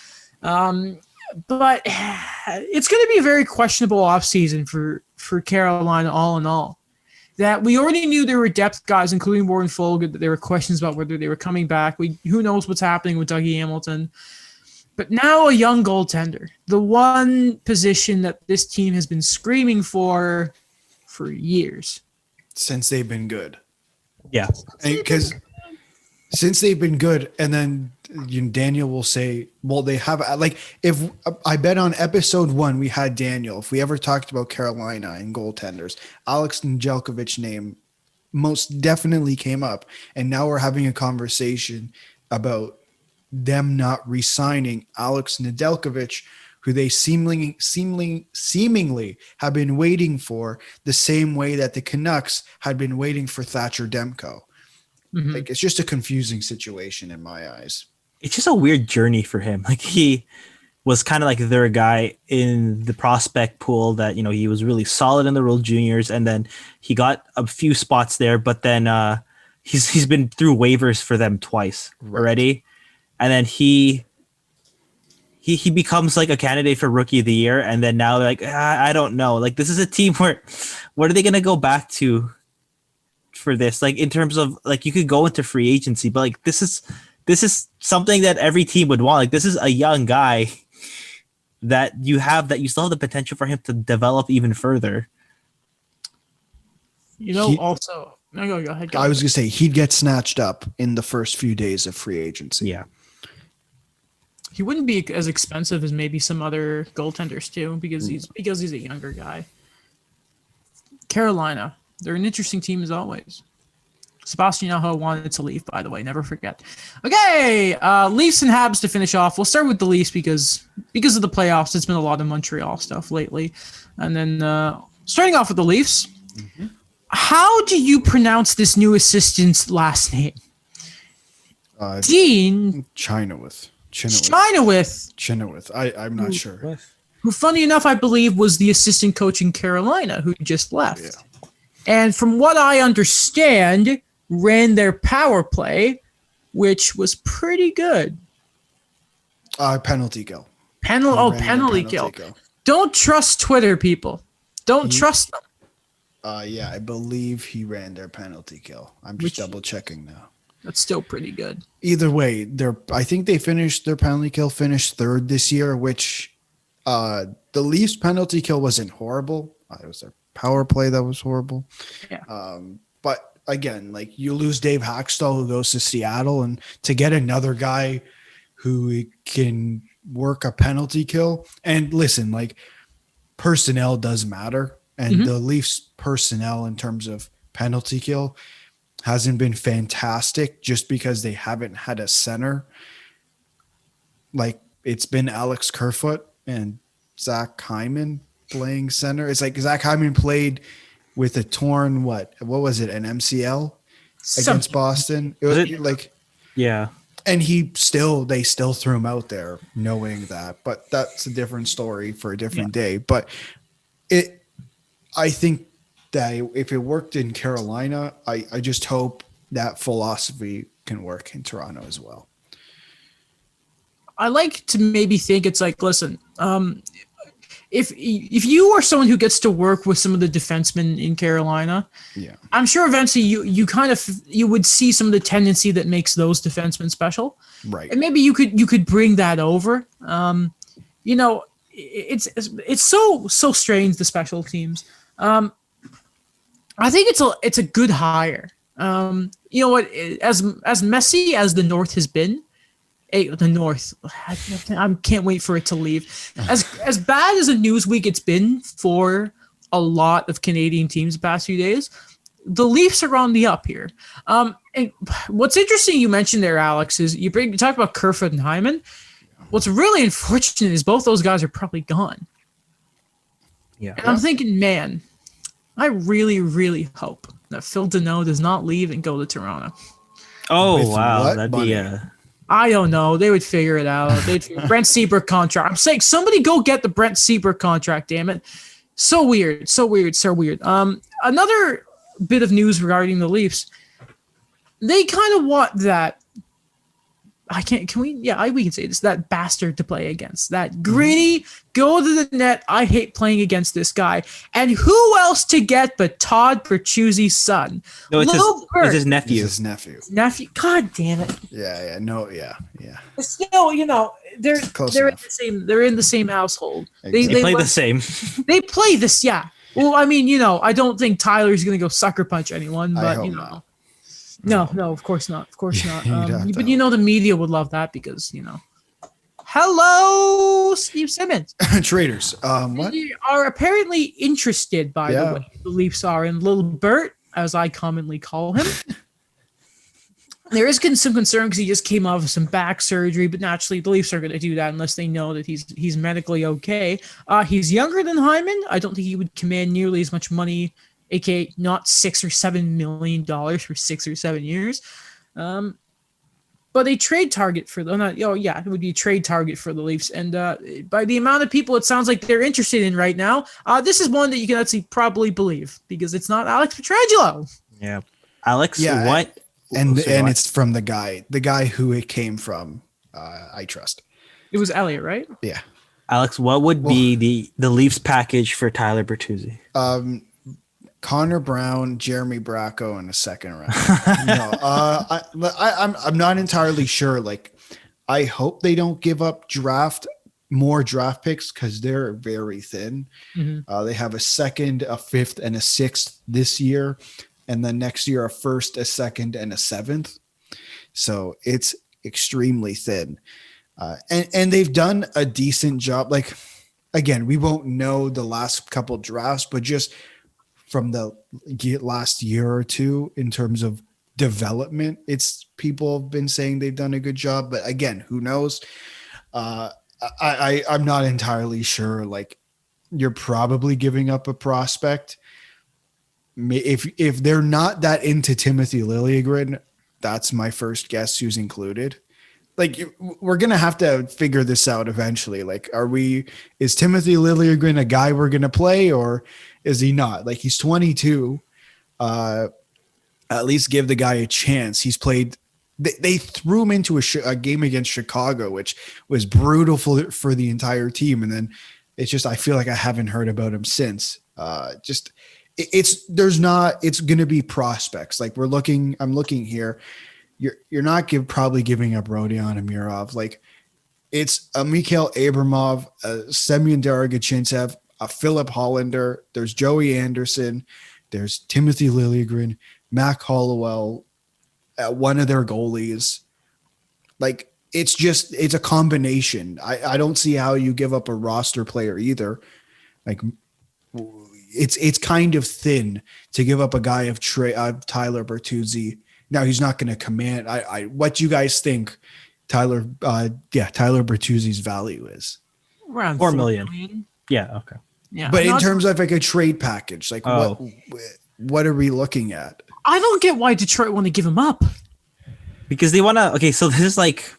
But it's going to be a very questionable offseason for Carolina all in all. That we already knew there were depth guys, including Warren Fogle, that there were questions about whether they were coming back. Who knows what's happening with Dougie Hamilton. But now a young goaltender, the one position that this team has been screaming for years. Since they've been good. Yeah. Because since they've been good, and then Daniel will say, well, they have, like, if I bet on episode 1, we had Daniel. If we ever talked about Carolina and goaltenders, Alex Nedeljkovic's name most definitely came up. And now we're having a conversation about them not re-signing Alex Nedeljkovic, who they seemingly have been waiting for the same way that the Canucks had been waiting for Thatcher Demko. Mm-hmm. Like, it's just a confusing situation in my eyes. It's just a weird journey for him. Like, he was kind of like their guy in the prospect pool that, he was really solid in the World Juniors, and then he got a few spots there, but then he's been through waivers for them twice already. And then he becomes like a candidate for Rookie of the Year, and then now they're like, I don't know. Like, this is a team where, what are they going to go back to for this? Like, in terms of, like, you could go into free agency, but like, this is something that every team would want. Like, this is a young guy that you still have the potential for him to develop even further. Also, no, go ahead. I was going to say, he'd get snatched up in the first few days of free agency. Yeah. He wouldn't be as expensive as maybe some other goaltenders too, because he's a younger guy. Carolina, they're an interesting team as always. Sebastian Aho wanted to leave, by the way. Never forget. Okay, Leafs and Habs to finish off. We'll start with the Leafs because of the playoffs. It's been a lot of Montreal stuff lately, and then starting off with the Leafs. Mm-hmm. How do you pronounce this new assistant's last name? Dean Chenoweth. I'm not sure. Who, funny enough, I believe was the assistant coach in Carolina who just left. Yeah. And from what I understand, ran their power play, which was pretty good. Penalty kill. Penalty kill. Don't trust Twitter, people. Don't trust them. Yeah, I believe he ran their penalty kill. I'm just double checking now. That's still pretty good. Either way, I think they finished their penalty kill, finished third this year, which the Leafs penalty kill wasn't horrible. It was their power play that was horrible. Yeah. But again, like, you lose Dave Haxtell, who goes to Seattle, and to get another guy who can work a penalty kill. And listen, like, personnel does matter. And the Leafs personnel in terms of penalty kill hasn't been fantastic just because they haven't had a center. Like, it's been Alex Kerfoot and Zach Hyman playing center. It's like Zach Hyman played with a torn, what was it, an MCL against Boston? It was like, yeah. And they still threw him out there knowing that. But that's a different story for a different day. But I think that if it worked in Carolina, I just hope that philosophy can work in Toronto as well. I like to maybe think it's like, listen, if you are someone who gets to work with some of the defensemen in Carolina, yeah, I'm sure eventually you would see some of the tendency that makes those defensemen special, right? And maybe you could bring that over. It's so strange, the special teams. I think it's a good hire. You know what? As messy as the North has been, the North, I can't wait for it to leave. As bad as a news week it's been for a lot of Canadian teams the past few days, the Leafs are on the up here. And what's interesting you mentioned there, Alex, is you talk about Kerfoot and Hyman. What's really unfortunate is both those guys are probably gone. Yeah. And I'm thinking, man, I really, really hope that Phil Deneau does not leave and go to Toronto. Oh With wow, what that'd money? be I don't know. They would figure it out. Brent Seabrook contract. I'm saying somebody go get the Brent Seabrook contract, damn it. So weird. So weird. So weird. Another bit of news regarding the Leafs. They kind of want that. We can say this, that bastard to play against. That gritty, go to the net. I hate playing against this guy. And who else to get but Todd Bertuzzi's son? no, it's He's his nephew. his nephew. Nephew. God damn it. Yeah. No. Yeah. Still, they're Close they're in enough. the same. They're in the same household. Exactly. They play the same. They play this. Yeah. Well, I mean, I don't think Tyler's gonna go sucker punch anyone, I but hope not. No, of course not. Of course not. You'd have But to the media would love that because Hello, Steve Simmons. Traders. What? They are apparently interested by Yeah. the way the Leafs are in Little Bert, as I commonly call him. There is some concern because he just came off of some back surgery, but naturally the Leafs are going to do that unless they know that he's medically okay. He's younger than Hyman. I don't think he would command nearly as much money, aka not $6 or $7 million for 6 or 7 years. But a trade target for them. It would be a trade target for the Leafs. And by the amount of people it sounds like they're interested in right now, this is one that you can actually probably believe because it's not Alex Pietrangelo. Yeah. Alex, Yeah, what? And So what? it's from the guy who it came from. I trust. It was Elliott, right? Yeah. Alex, what would be the Leafs package for Tyler Bertuzzi? Connor Brown, Jeremy Bracco in the second round. No, I'm not entirely sure. Like, I hope they don't give up more draft picks because they're very thin. Mm-hmm. They have a second, a fifth, and a sixth this year, and then next year a first, a second, and a seventh. So it's extremely thin, and they've done a decent job. Like, again, we won't know the last couple drafts, but just from the last year or two in terms of development, people have been saying they've done a good job, but again, who knows? I'm not entirely sure. Like, you're probably giving up a prospect. If they're not that into Timothy Liljegren, that's my first guess who's included. Like, we're going to have to figure this out eventually. Like, is Timothy Liljegren a guy we're going to play or is he not? Like, he's 22. At least give the guy a chance. He's played. They threw him into a game against Chicago, which was brutal for the entire team. And then it's just, I feel like I haven't heard about him since. It's going to be prospects. Like, I'm looking here. You're not probably giving up Rodion Amirov. Like, it's a Mikhail Abramov, a Semyon Daragachintsev, a Philip Hollander. There's Joey Anderson. There's Timothy Liljegren, Mac Hollowell, one of their goalies. Like, it's a combination. I don't see how you give up a roster player either. Like, it's kind of thin to give up a guy of Tyler Bertuzzi. Now, he's not going to command. What do you guys think Tyler Bertuzzi's value is? Around $4 million. Yeah. Okay. Yeah. But in terms of like a trade package, like Oh. what are we looking at? I don't get why Detroit want to give him up. Because they want to. Okay, so this is like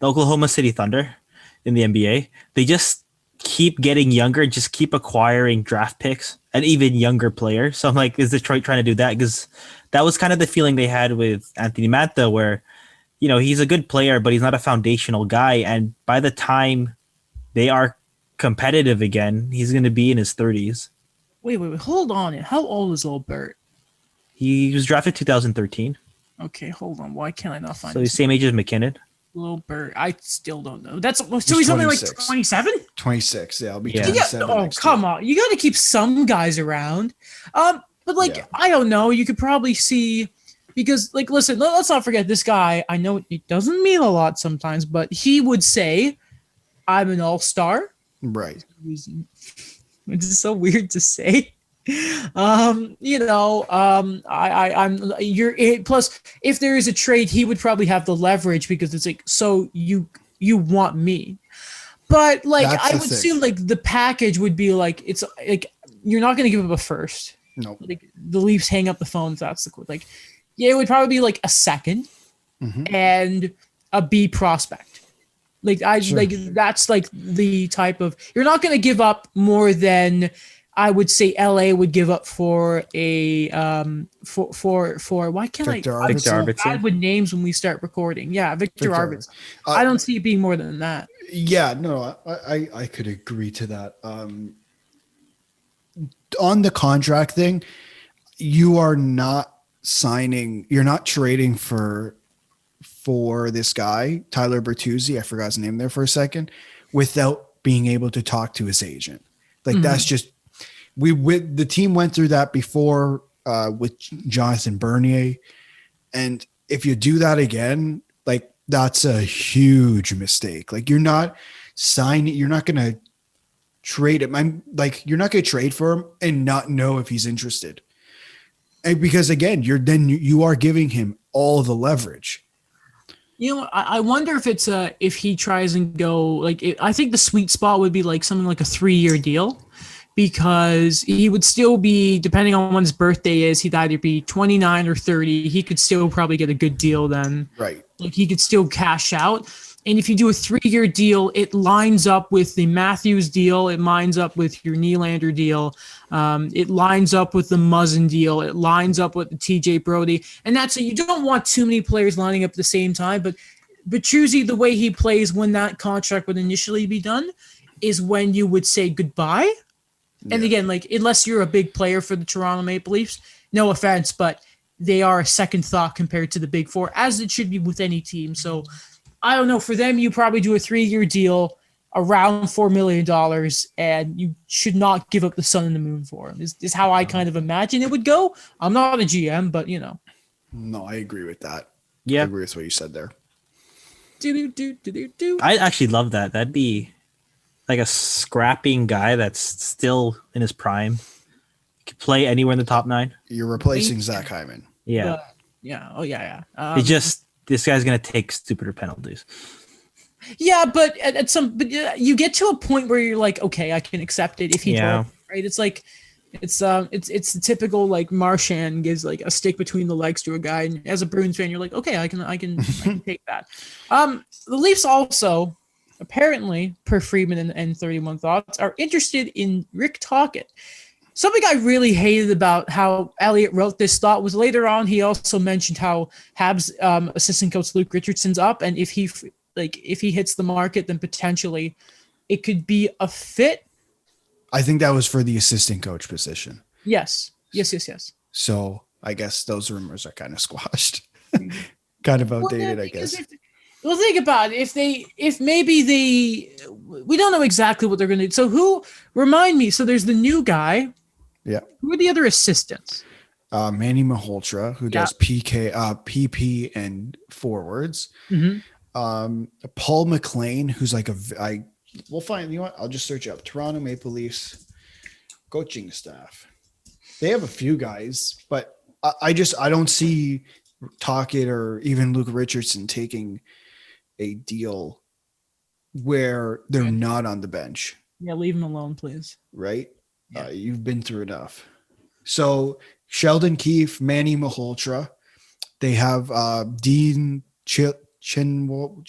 the Oklahoma City Thunder in the NBA. They just keep getting younger, just keep acquiring draft picks and even younger players. So I'm like, is Detroit trying to do that? Because that was kind of the feeling they had with Anthony Mantha, where, he's a good player, but he's not a foundational guy. And by the time they are competitive again, he's going to be in his 30s. Wait, hold on. How old is old Bert? He was drafted 2013. Okay, hold on. Why can't I not find So he's the same age as McKinnon. Little Bert? I still don't know. So he's only like 26. 27? 26. Yeah, I'll be Yeah. 27. next Come year. on. You got to keep some guys around. But like, Yeah. I don't know. You could probably see, because like, listen, let's not forget this guy. I know it doesn't mean a lot sometimes, but he would say, I'm an all-star. Right. Which is so weird to say. Plus, if there is a trade, he would probably have the leverage because it's like, so you want me. But like, That's I the would thing. assume like the package would be like, it's like you're not going to give up a first. No. Like the Leafs hang up the phone. That's the like, yeah, it would probably be like a second and a B prospect. Like like that's like the type of, you're not going to give up more than I would say LA would give up for a for why can't Victor I'm so Arvidsson. bad with names when we start recording. Yeah, Victor Arvidsson. I don't see it being more than that. Yeah, no, I could agree to that. On the contract thing, you are not signing, you're not trading for this guy, Tyler Bertuzzi, I forgot his name there for a second, without being able to talk to his agent. Like that's just, the team went through that before with Jonathan Bernier. And if you do that again, like that's a huge mistake. Like you're not going to trade him. You're not going to trade for him and not know if he's interested. And because again, you are giving him all the leverage. You know, I wonder if it's if he tries and go like I think the sweet spot would be like something like a 3-year deal, because he would still be, depending on when his birthday is, he'd either be 29 or 30. He could still probably get a good deal then. Right. Like he could still cash out. And if you do a 3-year deal, it lines up with the Matthews deal. It lines up with your Nylander deal. It lines up with the Muzzin deal. It lines up with the TJ Brody. And that's it. You don't want too many players lining up at the same time. But Bertuzzi, the way he plays when that contract would initially be done is when you would say goodbye. Yeah. And again, like unless you're a big player for the Toronto Maple Leafs, no offense, but they are a second thought compared to the big four, as it should be with any team. So I don't know. For them, you probably do a 3-year deal around $4 million, and you should not give up the sun and the moon for him. Is how I kind of imagine it would go. I'm not a GM, but you know. No, I agree with that. Yeah, I agree with what you said there. I actually love that. That'd be like a scrapping guy that's still in his prime. He could play anywhere in the top 9. You're replacing Zach Hyman. Yeah. Yeah. Oh yeah. This guy's gonna take stupider penalties. Yeah, but you get to a point where you're like, okay, I can accept it if he does, right? It's like it's the typical like Marchand gives like a stick between the legs to a guy, and as a Bruins fan, you're like, okay, I can take that. The Leafs also apparently, per Friedman and 31 Thoughts, are interested in Rick Tocchet. Something I really hated about how Elliott wrote this thought was later on he also mentioned how Habs assistant coach Luke Richardson's up, and if he hits the market, then potentially it could be a fit. I think that was for the assistant coach position. Yes. So I guess those rumors are kind of squashed, kind of outdated, I guess. Well, think about it. We don't know exactly what they're going to do. So remind me. So there's the new guy. Yeah. Who are the other assistants? Manny Malhotra, who does PP and forwards. Mm-hmm. Paul McLean, who's like we'll find, you know what? I'll just search up Toronto Maple Leafs coaching staff. They have a few guys, but I don't see Tocchet or even Luke Richardson taking a deal where they're not on the bench. Yeah, leave him alone, please. Right? Yeah. You've been through enough. So Sheldon Keefe, Manny Malhotra. They have Dean Chinwalworth,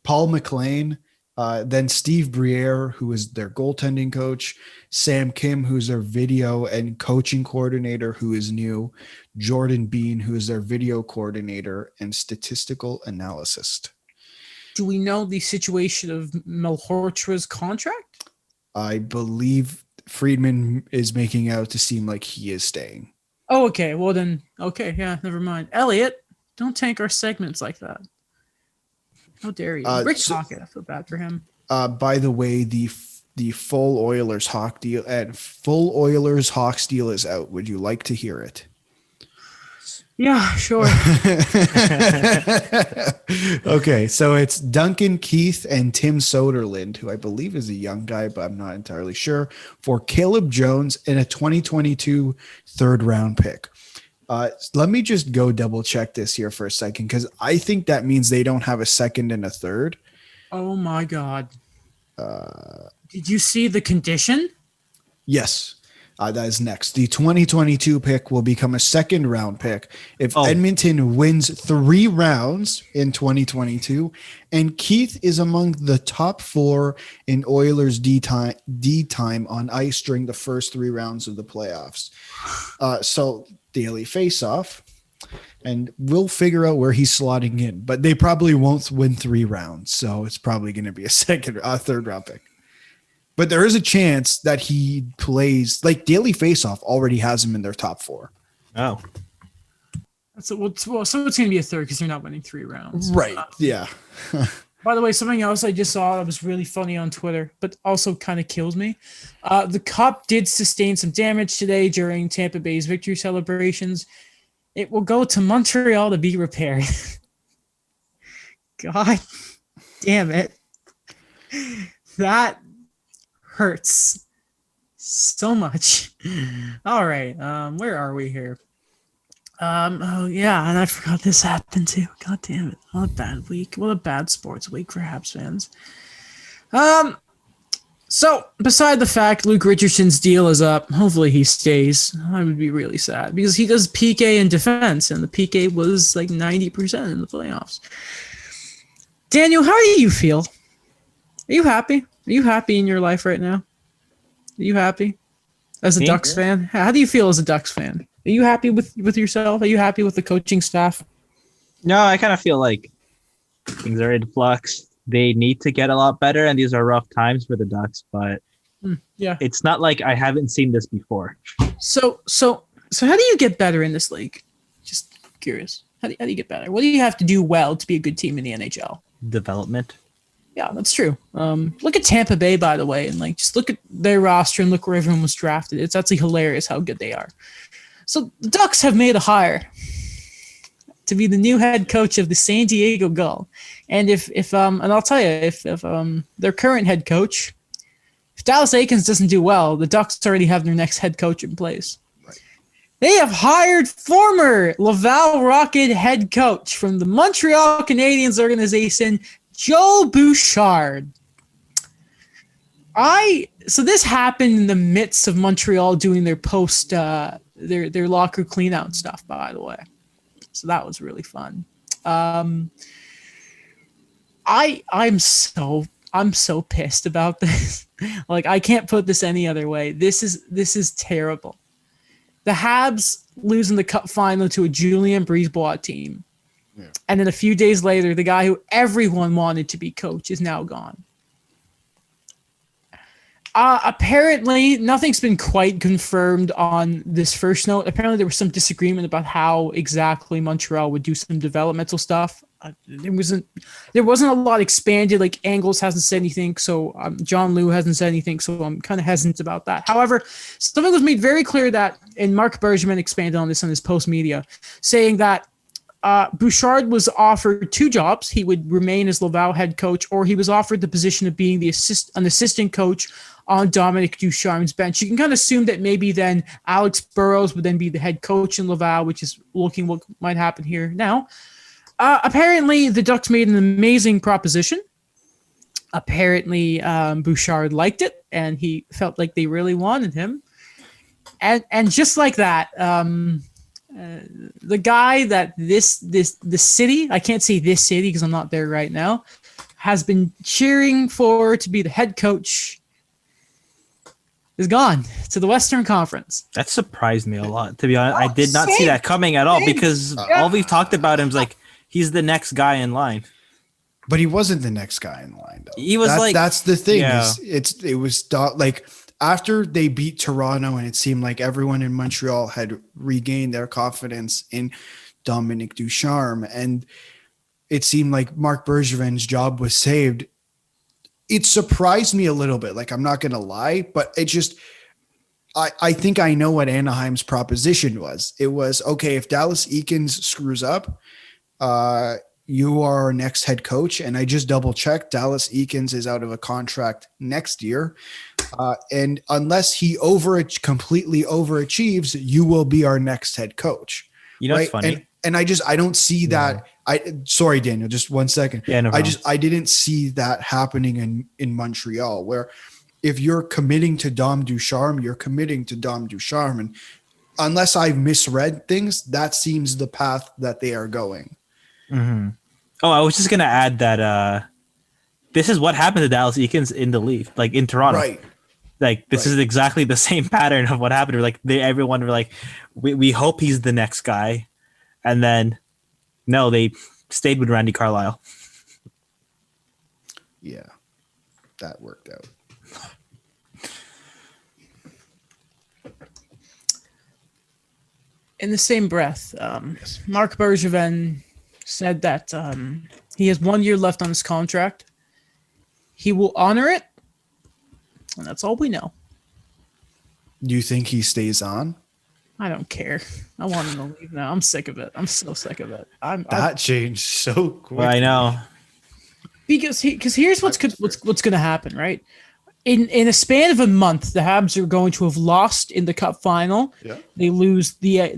Paul McLean, then Steve Briere, who is their goaltending coach, Sam Kim, who's their video and coaching coordinator, who is new, Jordan Bean, who is their video coordinator and statistical analyst. Do we know the situation of Malhotra's contract? I believe Friedman is making out to seem like he is staying. Oh, okay. Well then, okay. Yeah, never mind. Elliot, don't tank our segments like that. How dare you? Rick Tocchet, I feel bad for him. By the way, the full Oilers Hawks deal is out. Would you like to hear it? Yeah, sure. Okay, so it's Duncan Keith and Tim Soderlund, who I believe is a young guy, but I'm not entirely sure, for Caleb Jones and a 2022 third-round pick. Let me just go double check this here for a second, because I think that means they don't have a second and a third. Oh my God. Did you see the condition? Yes. That is next. The 2022 pick will become a second round pick if Edmonton wins 3 rounds in 2022, and Keith is among the top 4 in Oilers D time on ice during the first 3 rounds of the playoffs. So daily face-off, and we'll figure out where he's slotting in, but they probably won't win 3 rounds, so it's probably going to be a third round pick. But there is a chance that he plays, like daily faceoff already has him in their top 4. Oh. So it's going to be a third because they're not winning 3 rounds. Right. Yeah. By the way, something else I just saw that was really funny on Twitter, but also kind of kills me. The Cup did sustain some damage today during Tampa Bay's victory celebrations. It will go to Montreal to be repaired. God damn it. That hurts so much. All right, where are we here? Oh yeah, and I forgot this happened too. God damn it! What a bad week. What a bad sports week for Habs fans. So beside the fact Luke Richardson's deal is up, hopefully he stays. I would be really sad because he does PK in defense, and the PK was like 90% in the playoffs. Daniel, how do you feel? Are you happy? Are you happy in your life right now? Are you happy as a Ducks fan? How do you feel as a Ducks fan? Are you happy with yourself? Are you happy with the coaching staff? No, I kind of feel like things are in flux. They need to get a lot better, and these are rough times for the Ducks, but yeah, it's not like I haven't seen this before. So how do you get better in this league? Just curious. How do you get better? What do you have to do well to be a good team in the NHL? Development. Yeah, that's true. Look at Tampa Bay, by the way, and like just look at their roster and look where everyone was drafted. It's actually hilarious how good they are. So the Ducks have made a hire to be the new head coach of the San Diego Gull, and if and I'll tell you, if their current head coach, if Dallas Eakins doesn't do well, the Ducks already have their next head coach in place. Right. They have hired former Laval Rocket head coach from the Montreal Canadiens organization, Joe Bouchard. So this happened in the midst of Montreal doing their post their locker clean out stuff, by the way. So that was really fun. I'm so pissed about this. Like, I can't put this any other way. This is terrible. The Habs losing the Cup final to a Julien Brisebois team. Yeah. And then a few days later, the guy who everyone wanted to be coach is now gone. Apparently, nothing's been quite confirmed on this first note. Apparently, there was some disagreement about how exactly Montreal would do some developmental stuff. There wasn't a lot expanded. Like, Angles hasn't said anything, so John Liu hasn't said anything, so I'm kind of hesitant about that. However, something was made very clear that, and Mark Bergevin expanded on this on his post media, saying that Bouchard was offered 2 jobs. He would remain as Laval head coach, or he was offered the position of being an assistant coach on Dominic Ducharme's bench. You can kind of assume that maybe then Alex Burrows would then be the head coach in Laval, which is looking what might happen here now. Apparently, the Ducks made an amazing proposition. Apparently, Bouchard liked it, and he felt like they really wanted him. And just like that, the guy that the city, I can't say this city because I'm not there right now, has been cheering for to be the head coach is gone to the Western Conference. That surprised me a lot, to be honest. I did not see that coming at all because all we've talked about him is like he's the next guy in line. But he wasn't the next guy in line, though. He was that's the thing. Yeah. It was like after they beat Toronto and it seemed like everyone in Montreal had regained their confidence in Dominic Ducharme and it seemed like Mark Bergevin's job was saved. It surprised me a little bit. Like, I'm not going to lie, but it just, I think I know what Anaheim's proposition was. It was, okay, if Dallas Eakins screws up, you are our next head coach. And I just double checked. Dallas Eakins is out of a contract next year. And unless he completely overachieves, you will be our next head coach. You know, right? It's funny. And I don't see that. Sorry, Daniel, just 1 second. Yeah, no problem. I didn't see that happening in Montreal, where if you're committing to Dom Ducharme, you're committing to Dom Ducharme. And unless I've misread things, that seems the path that they are going. Mm-hmm. Oh, I was just gonna add that this is what happened to Dallas Eakins in the league, like in Toronto. Right. Like this is exactly the same pattern of what happened. Like everyone were like, we hope he's the next guy, and then no, they stayed with Randy Carlyle. Yeah, that worked out. In the same breath, Marc Bergevin said that he has 1 year left on his contract. He will honor it, and that's all we know. Do you think he stays on? I don't care. I want him to leave now. I'm sick of it. I'm so sick of it. That changed so quick. Well, I know. Because here's what's going to happen, right? In a span of a month, the Habs are going to have lost in the Cup final. Yeah. They lose the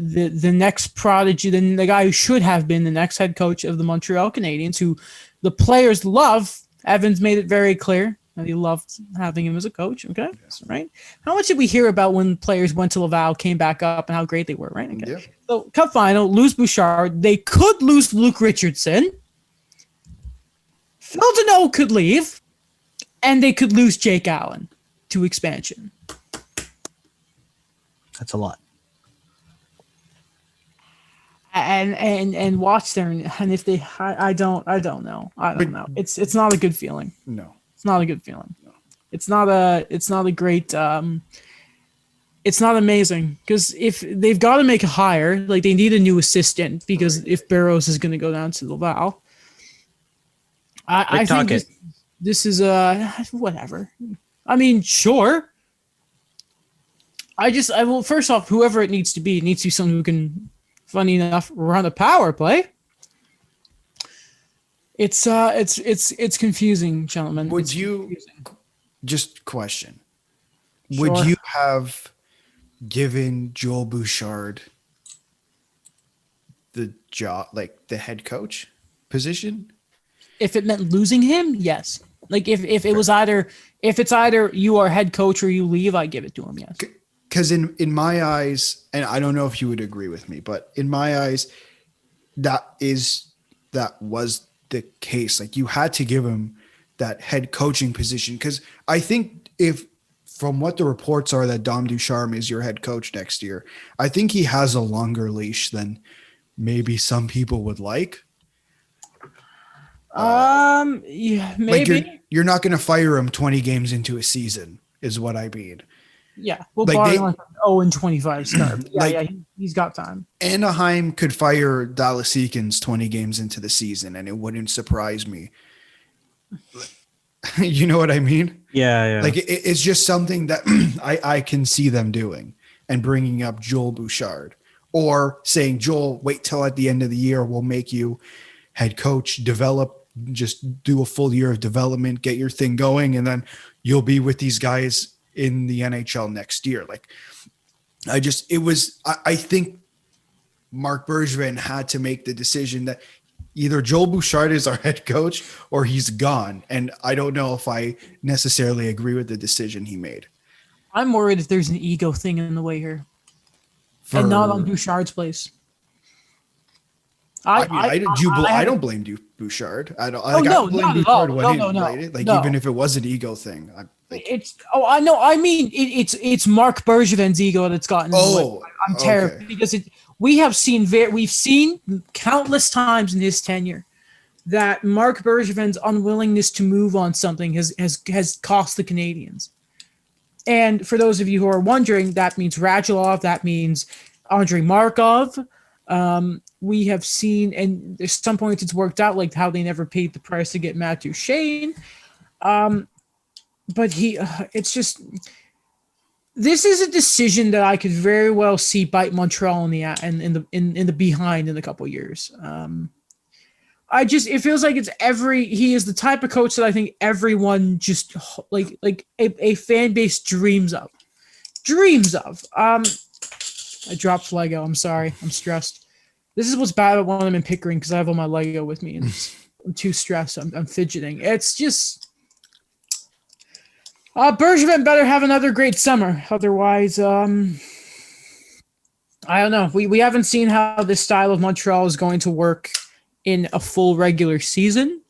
next prodigy, the guy who should have been the next head coach of the Montreal Canadiens, who the players love. Evans made it very clear that he loved having him as a coach. Okay, right? How much did we hear about when players went to Laval, came back up, and how great they were, right? Okay. Yeah. So Cup final, lose Bouchard. They could lose Luke Richardson. Phil Deneau could leave. And they could lose Jake Allen to expansion. That's a lot. And watch there, and if they, I don't know. It's not a good feeling. No, it's not a good feeling. No. It's not a great. It's not amazing because if they've got to make a hire, like they need a new assistant because if Barrows is going to go down to Laval, I think. This is whatever. I mean, sure. I will first off, whoever it needs to be someone who can, funny enough, run a power play. It's confusing, gentlemen. Would you just question? Sure. Would you have given Joel Bouchard the job, like the head coach position? If it meant losing him, yes. Like if it's either you are head coach or you leave, I give it to him. Yes. Because in my eyes, and I don't know if you would agree with me, but in my eyes, that was the case. Like you had to give him that head coaching position. Because I think from what the reports are that Dom Ducharme is your head coach next year, I think he has a longer leash than maybe some people would like. Yeah, maybe. Like you're not going to fire him 20 games into a season, is what I mean. Yeah, well, like like 0-25 start. Yeah, he's got time. Anaheim could fire Dallas Eakins 20 games into the season, and it wouldn't surprise me. You know what I mean? Yeah. Like it's just something that I can see them doing and bringing up Joel Bouchard or saying, Joel, wait till at the end of the year, we'll make you head coach, just do a full year of development, get your thing going, and then you'll be with these guys in the NHL next year. Like I think Marc Bergevin had to make the decision that either Joel Bouchard is our head coach or he's gone. And I don't know if I necessarily agree with the decision he made. I'm worried if there's an ego thing in the way here. And not on Bouchard's place. I don't blame you, Bouchard. I don't blame Bouchard even if it was an ego thing. I mean it's Marc Bergevin's ego that's gotten in the way. I'm terrified because we've seen countless times in his tenure that Marc Bergevin's unwillingness to move on something has cost the Canadians. And for those of you who are wondering, that means Radulov, that means Andrei Markov. We have seen, and at some points it's worked out, like how they never paid the price to get Matt Duchene. But it's just, this is a decision that I could very well see bite Montreal in the behind in a couple of years. It feels like he is the type of coach that I think everyone just like a fan base dreams of. I dropped Lego. I'm sorry. I'm stressed. This is what's bad about when I'm in Pickering because I have all my Lego with me and I'm too stressed. I'm fidgeting. It's just, Bergevin better have another great summer. Otherwise, I don't know. We haven't seen how this style of Montreal is going to work in a full regular season,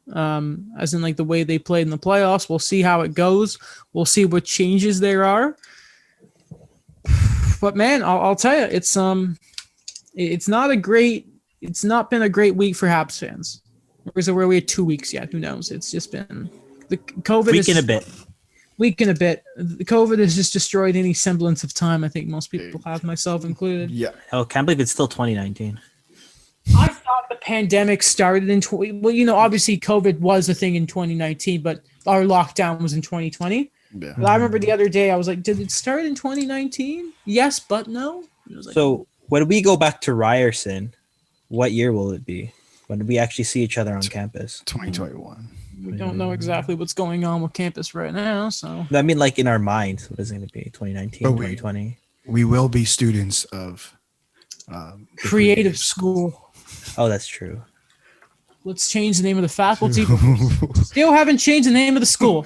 as in like the way they played in the playoffs. We'll see how it goes. We'll see what changes there are. But man, I'll tell you, it's not been a great week for Habs fans. Or is it where we had 2 weeks yet? Who knows? It's just been the COVID week and a bit. Week and a bit. The COVID has just destroyed any semblance of time. I think most people have, myself included. Yeah. Oh, can't believe it's still 2019. I thought the pandemic started in obviously COVID was a thing in 2019, but our lockdown was in 2020. Yeah. But I remember the other day I was like, did it start in 2019? Yes, but no. It was like, So when we go back to Ryerson, what year will it be? When do we actually see each other on campus? 2021. we don't know exactly what's going on with campus right now. So I mean, like in our minds, what is it going to be? 2019, 2020? We will be students of creative school. Oh, that's true. Let's change the name of the faculty. Still haven't changed the name of the school.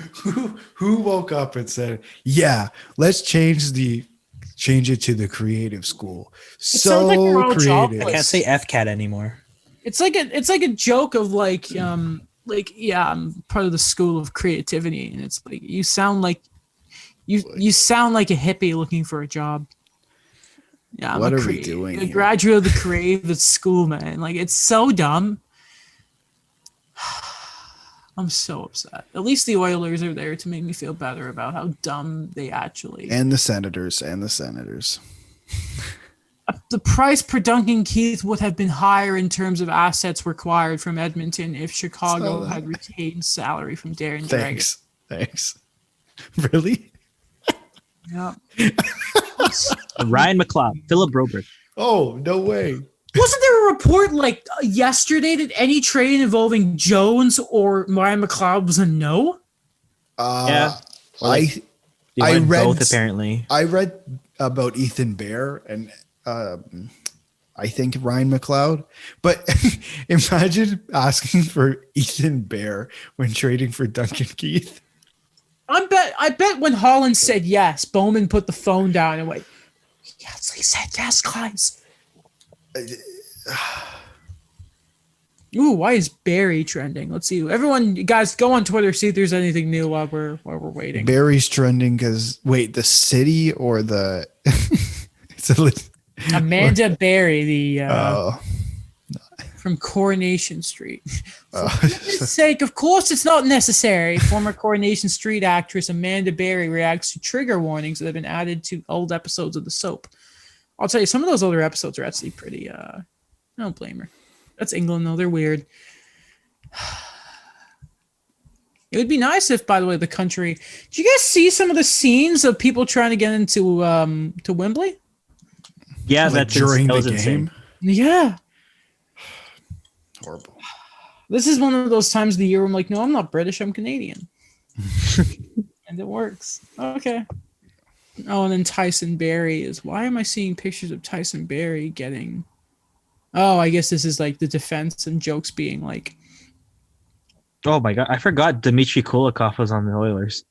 Who woke up and said, "Yeah, let's change it to the creative school"? sounds like we're all creative. jobless. I can't say FCAT anymore. It's like a joke of like I'm part of the school of creativity, and it's like you sound like you sound like a hippie looking for a job. Yeah, What are we doing a here? graduate of the creative school, man. Like, it's so dumb. I'm so upset. At least the Oilers are there to make me feel better about how dumb they actually. And the Senators. The price per Duncan Keith would have been higher in terms of assets required from Edmonton if Chicago had retained salary from Darren Dragon. Thanks. Really? Yeah. Ryan McLeod, Philip Broberg. Oh, no way. Wasn't there a report like yesterday that any trade involving Jones or Ryan McLeod was a no? Yeah. I went read both apparently. I read about Ethan Bear and I think Ryan McLeod, but imagine asking for Ethan Bear when trading for Duncan Keith. I bet when Holland said yes, Bowman put the phone down and went, yes, he said yes, guys. Ooh, why is Barry trending? Let's see. Everyone, guys, go on Twitter, see if there's anything new while we're waiting. Barry's trending because the city or the Amanda Barry, the from Coronation Street. For goodness sake, of course it's not necessary. Former Coronation Street actress Amanda Barry reacts to trigger warnings that have been added to old episodes of the soap. I'll tell you, some of those older episodes are actually pretty, I don't blame her. That's England, though. They're weird. It would be nice if, by the way, the country... Did you guys see some of the scenes of people trying to get into to Wembley? Yeah, like that's during that the was game. insane. Yeah. Horrible. This is one of those times of the year where I'm like, no, I'm not British, I'm Canadian. And it works. Okay. Oh, and then Tyson Barry is... Why am I seeing pictures of Tyson Barry getting... Oh, I guess this is like the defense and jokes being like... Oh my god, I forgot Dmitry Kulikov was on the Oilers.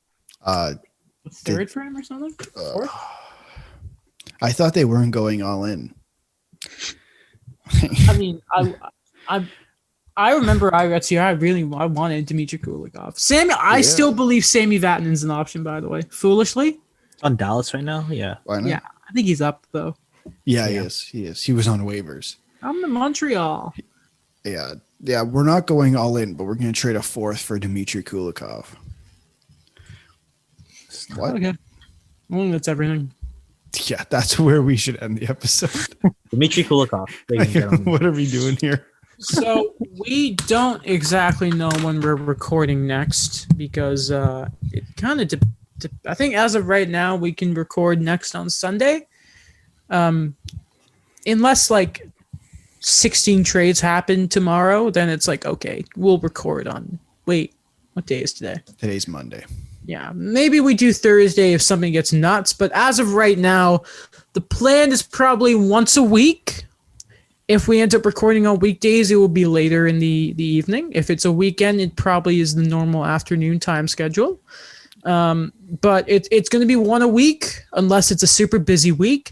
Third for him or something? Fourth? I thought they weren't going all in. I mean, I remember I wanted Dmitry Kulikov. Still believe Sammy Vatanen's an option, by the way. Foolishly. On Dallas right now? Yeah. Why not? Yeah, I think he's up though. Yeah, he is. He is. He was on waivers. I'm in Montreal. Yeah. Yeah, we're not going all in, but we're going to trade a fourth for Dmitry Kulikov. What? Okay. I think that's everything. Yeah, that's where we should end the episode. Dmitry Kulikov. What are we doing here? So we don't exactly know when we're recording next because it kind of I think as of right now we can record next on Sunday, unless like 16 trades happen tomorrow. Then it's like, okay, we'll record on. Wait, what day is today? Today's Monday. Yeah, maybe we do Thursday if something gets nuts. But as of right now, the plan is probably once a week. If we end up recording on weekdays, it will be later in the evening. If it's a weekend, it probably is the normal afternoon time schedule. But it's going to be one a week unless it's a super busy week.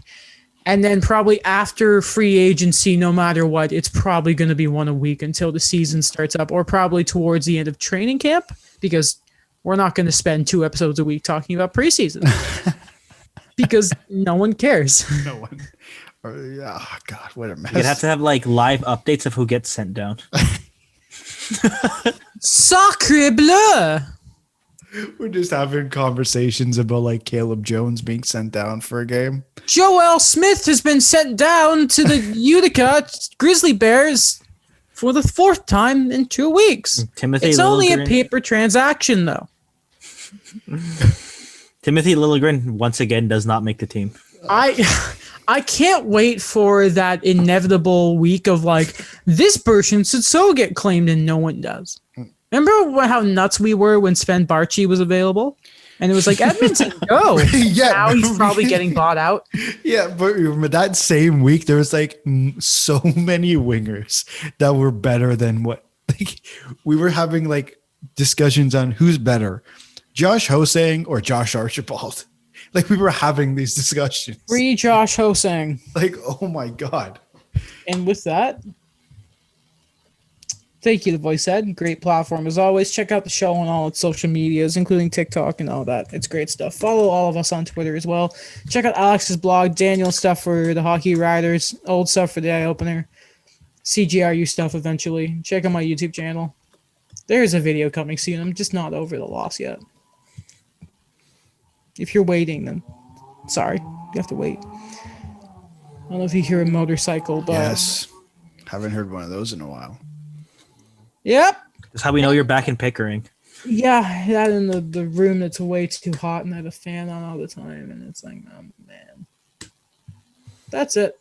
And then probably after free agency, no matter what, it's probably going to be one a week until the season starts up, or probably towards the end of training camp, because we're not going to spend 2 episodes a week talking about preseason because no one cares. No one. Oh, God, what a mess. You'd have to have like live updates of who gets sent down. Sacre bleu! We're just having conversations about like Caleb Jones being sent down for a game. Joel Smith has been sent down to the Utica Grizzly Bears for the 4th time in 2 weeks. It's only a paper transaction, though. Timothy Liljegren once again does not make the team. I can't wait for that inevitable week of like, this person should so get claimed and no one does. Remember how nuts we were when Sven Barchi was available? And it was like, Edmonton, go. Yeah, now he's probably getting bought out. Yeah, but remember that same week, there was like so many wingers that were better than what. Like, we were having like discussions on who's better, Josh Hosang or Josh Archibald. Like, we were having these discussions. Free Josh Hosang. Like, oh my God. And with that, thank you, The Voice Ed. Great platform as always. Check out the show on all its social medias, including TikTok and all that. It's great stuff. Follow all of us on Twitter as well. Check out Alex's blog, Daniel's stuff for the Hockey Riders, old stuff for the Eye Opener, CGRU stuff eventually. Check out my YouTube channel. There's a video coming soon. I'm just not over the loss yet. If you're waiting, then sorry. You have to wait. I don't know if you hear a motorcycle, but... Yes. Haven't heard one of those in a while. Yep. That's how we know you're back in Pickering. Yeah, that in the room that's way too hot and I have a fan on all the time, and it's like, oh man. That's it.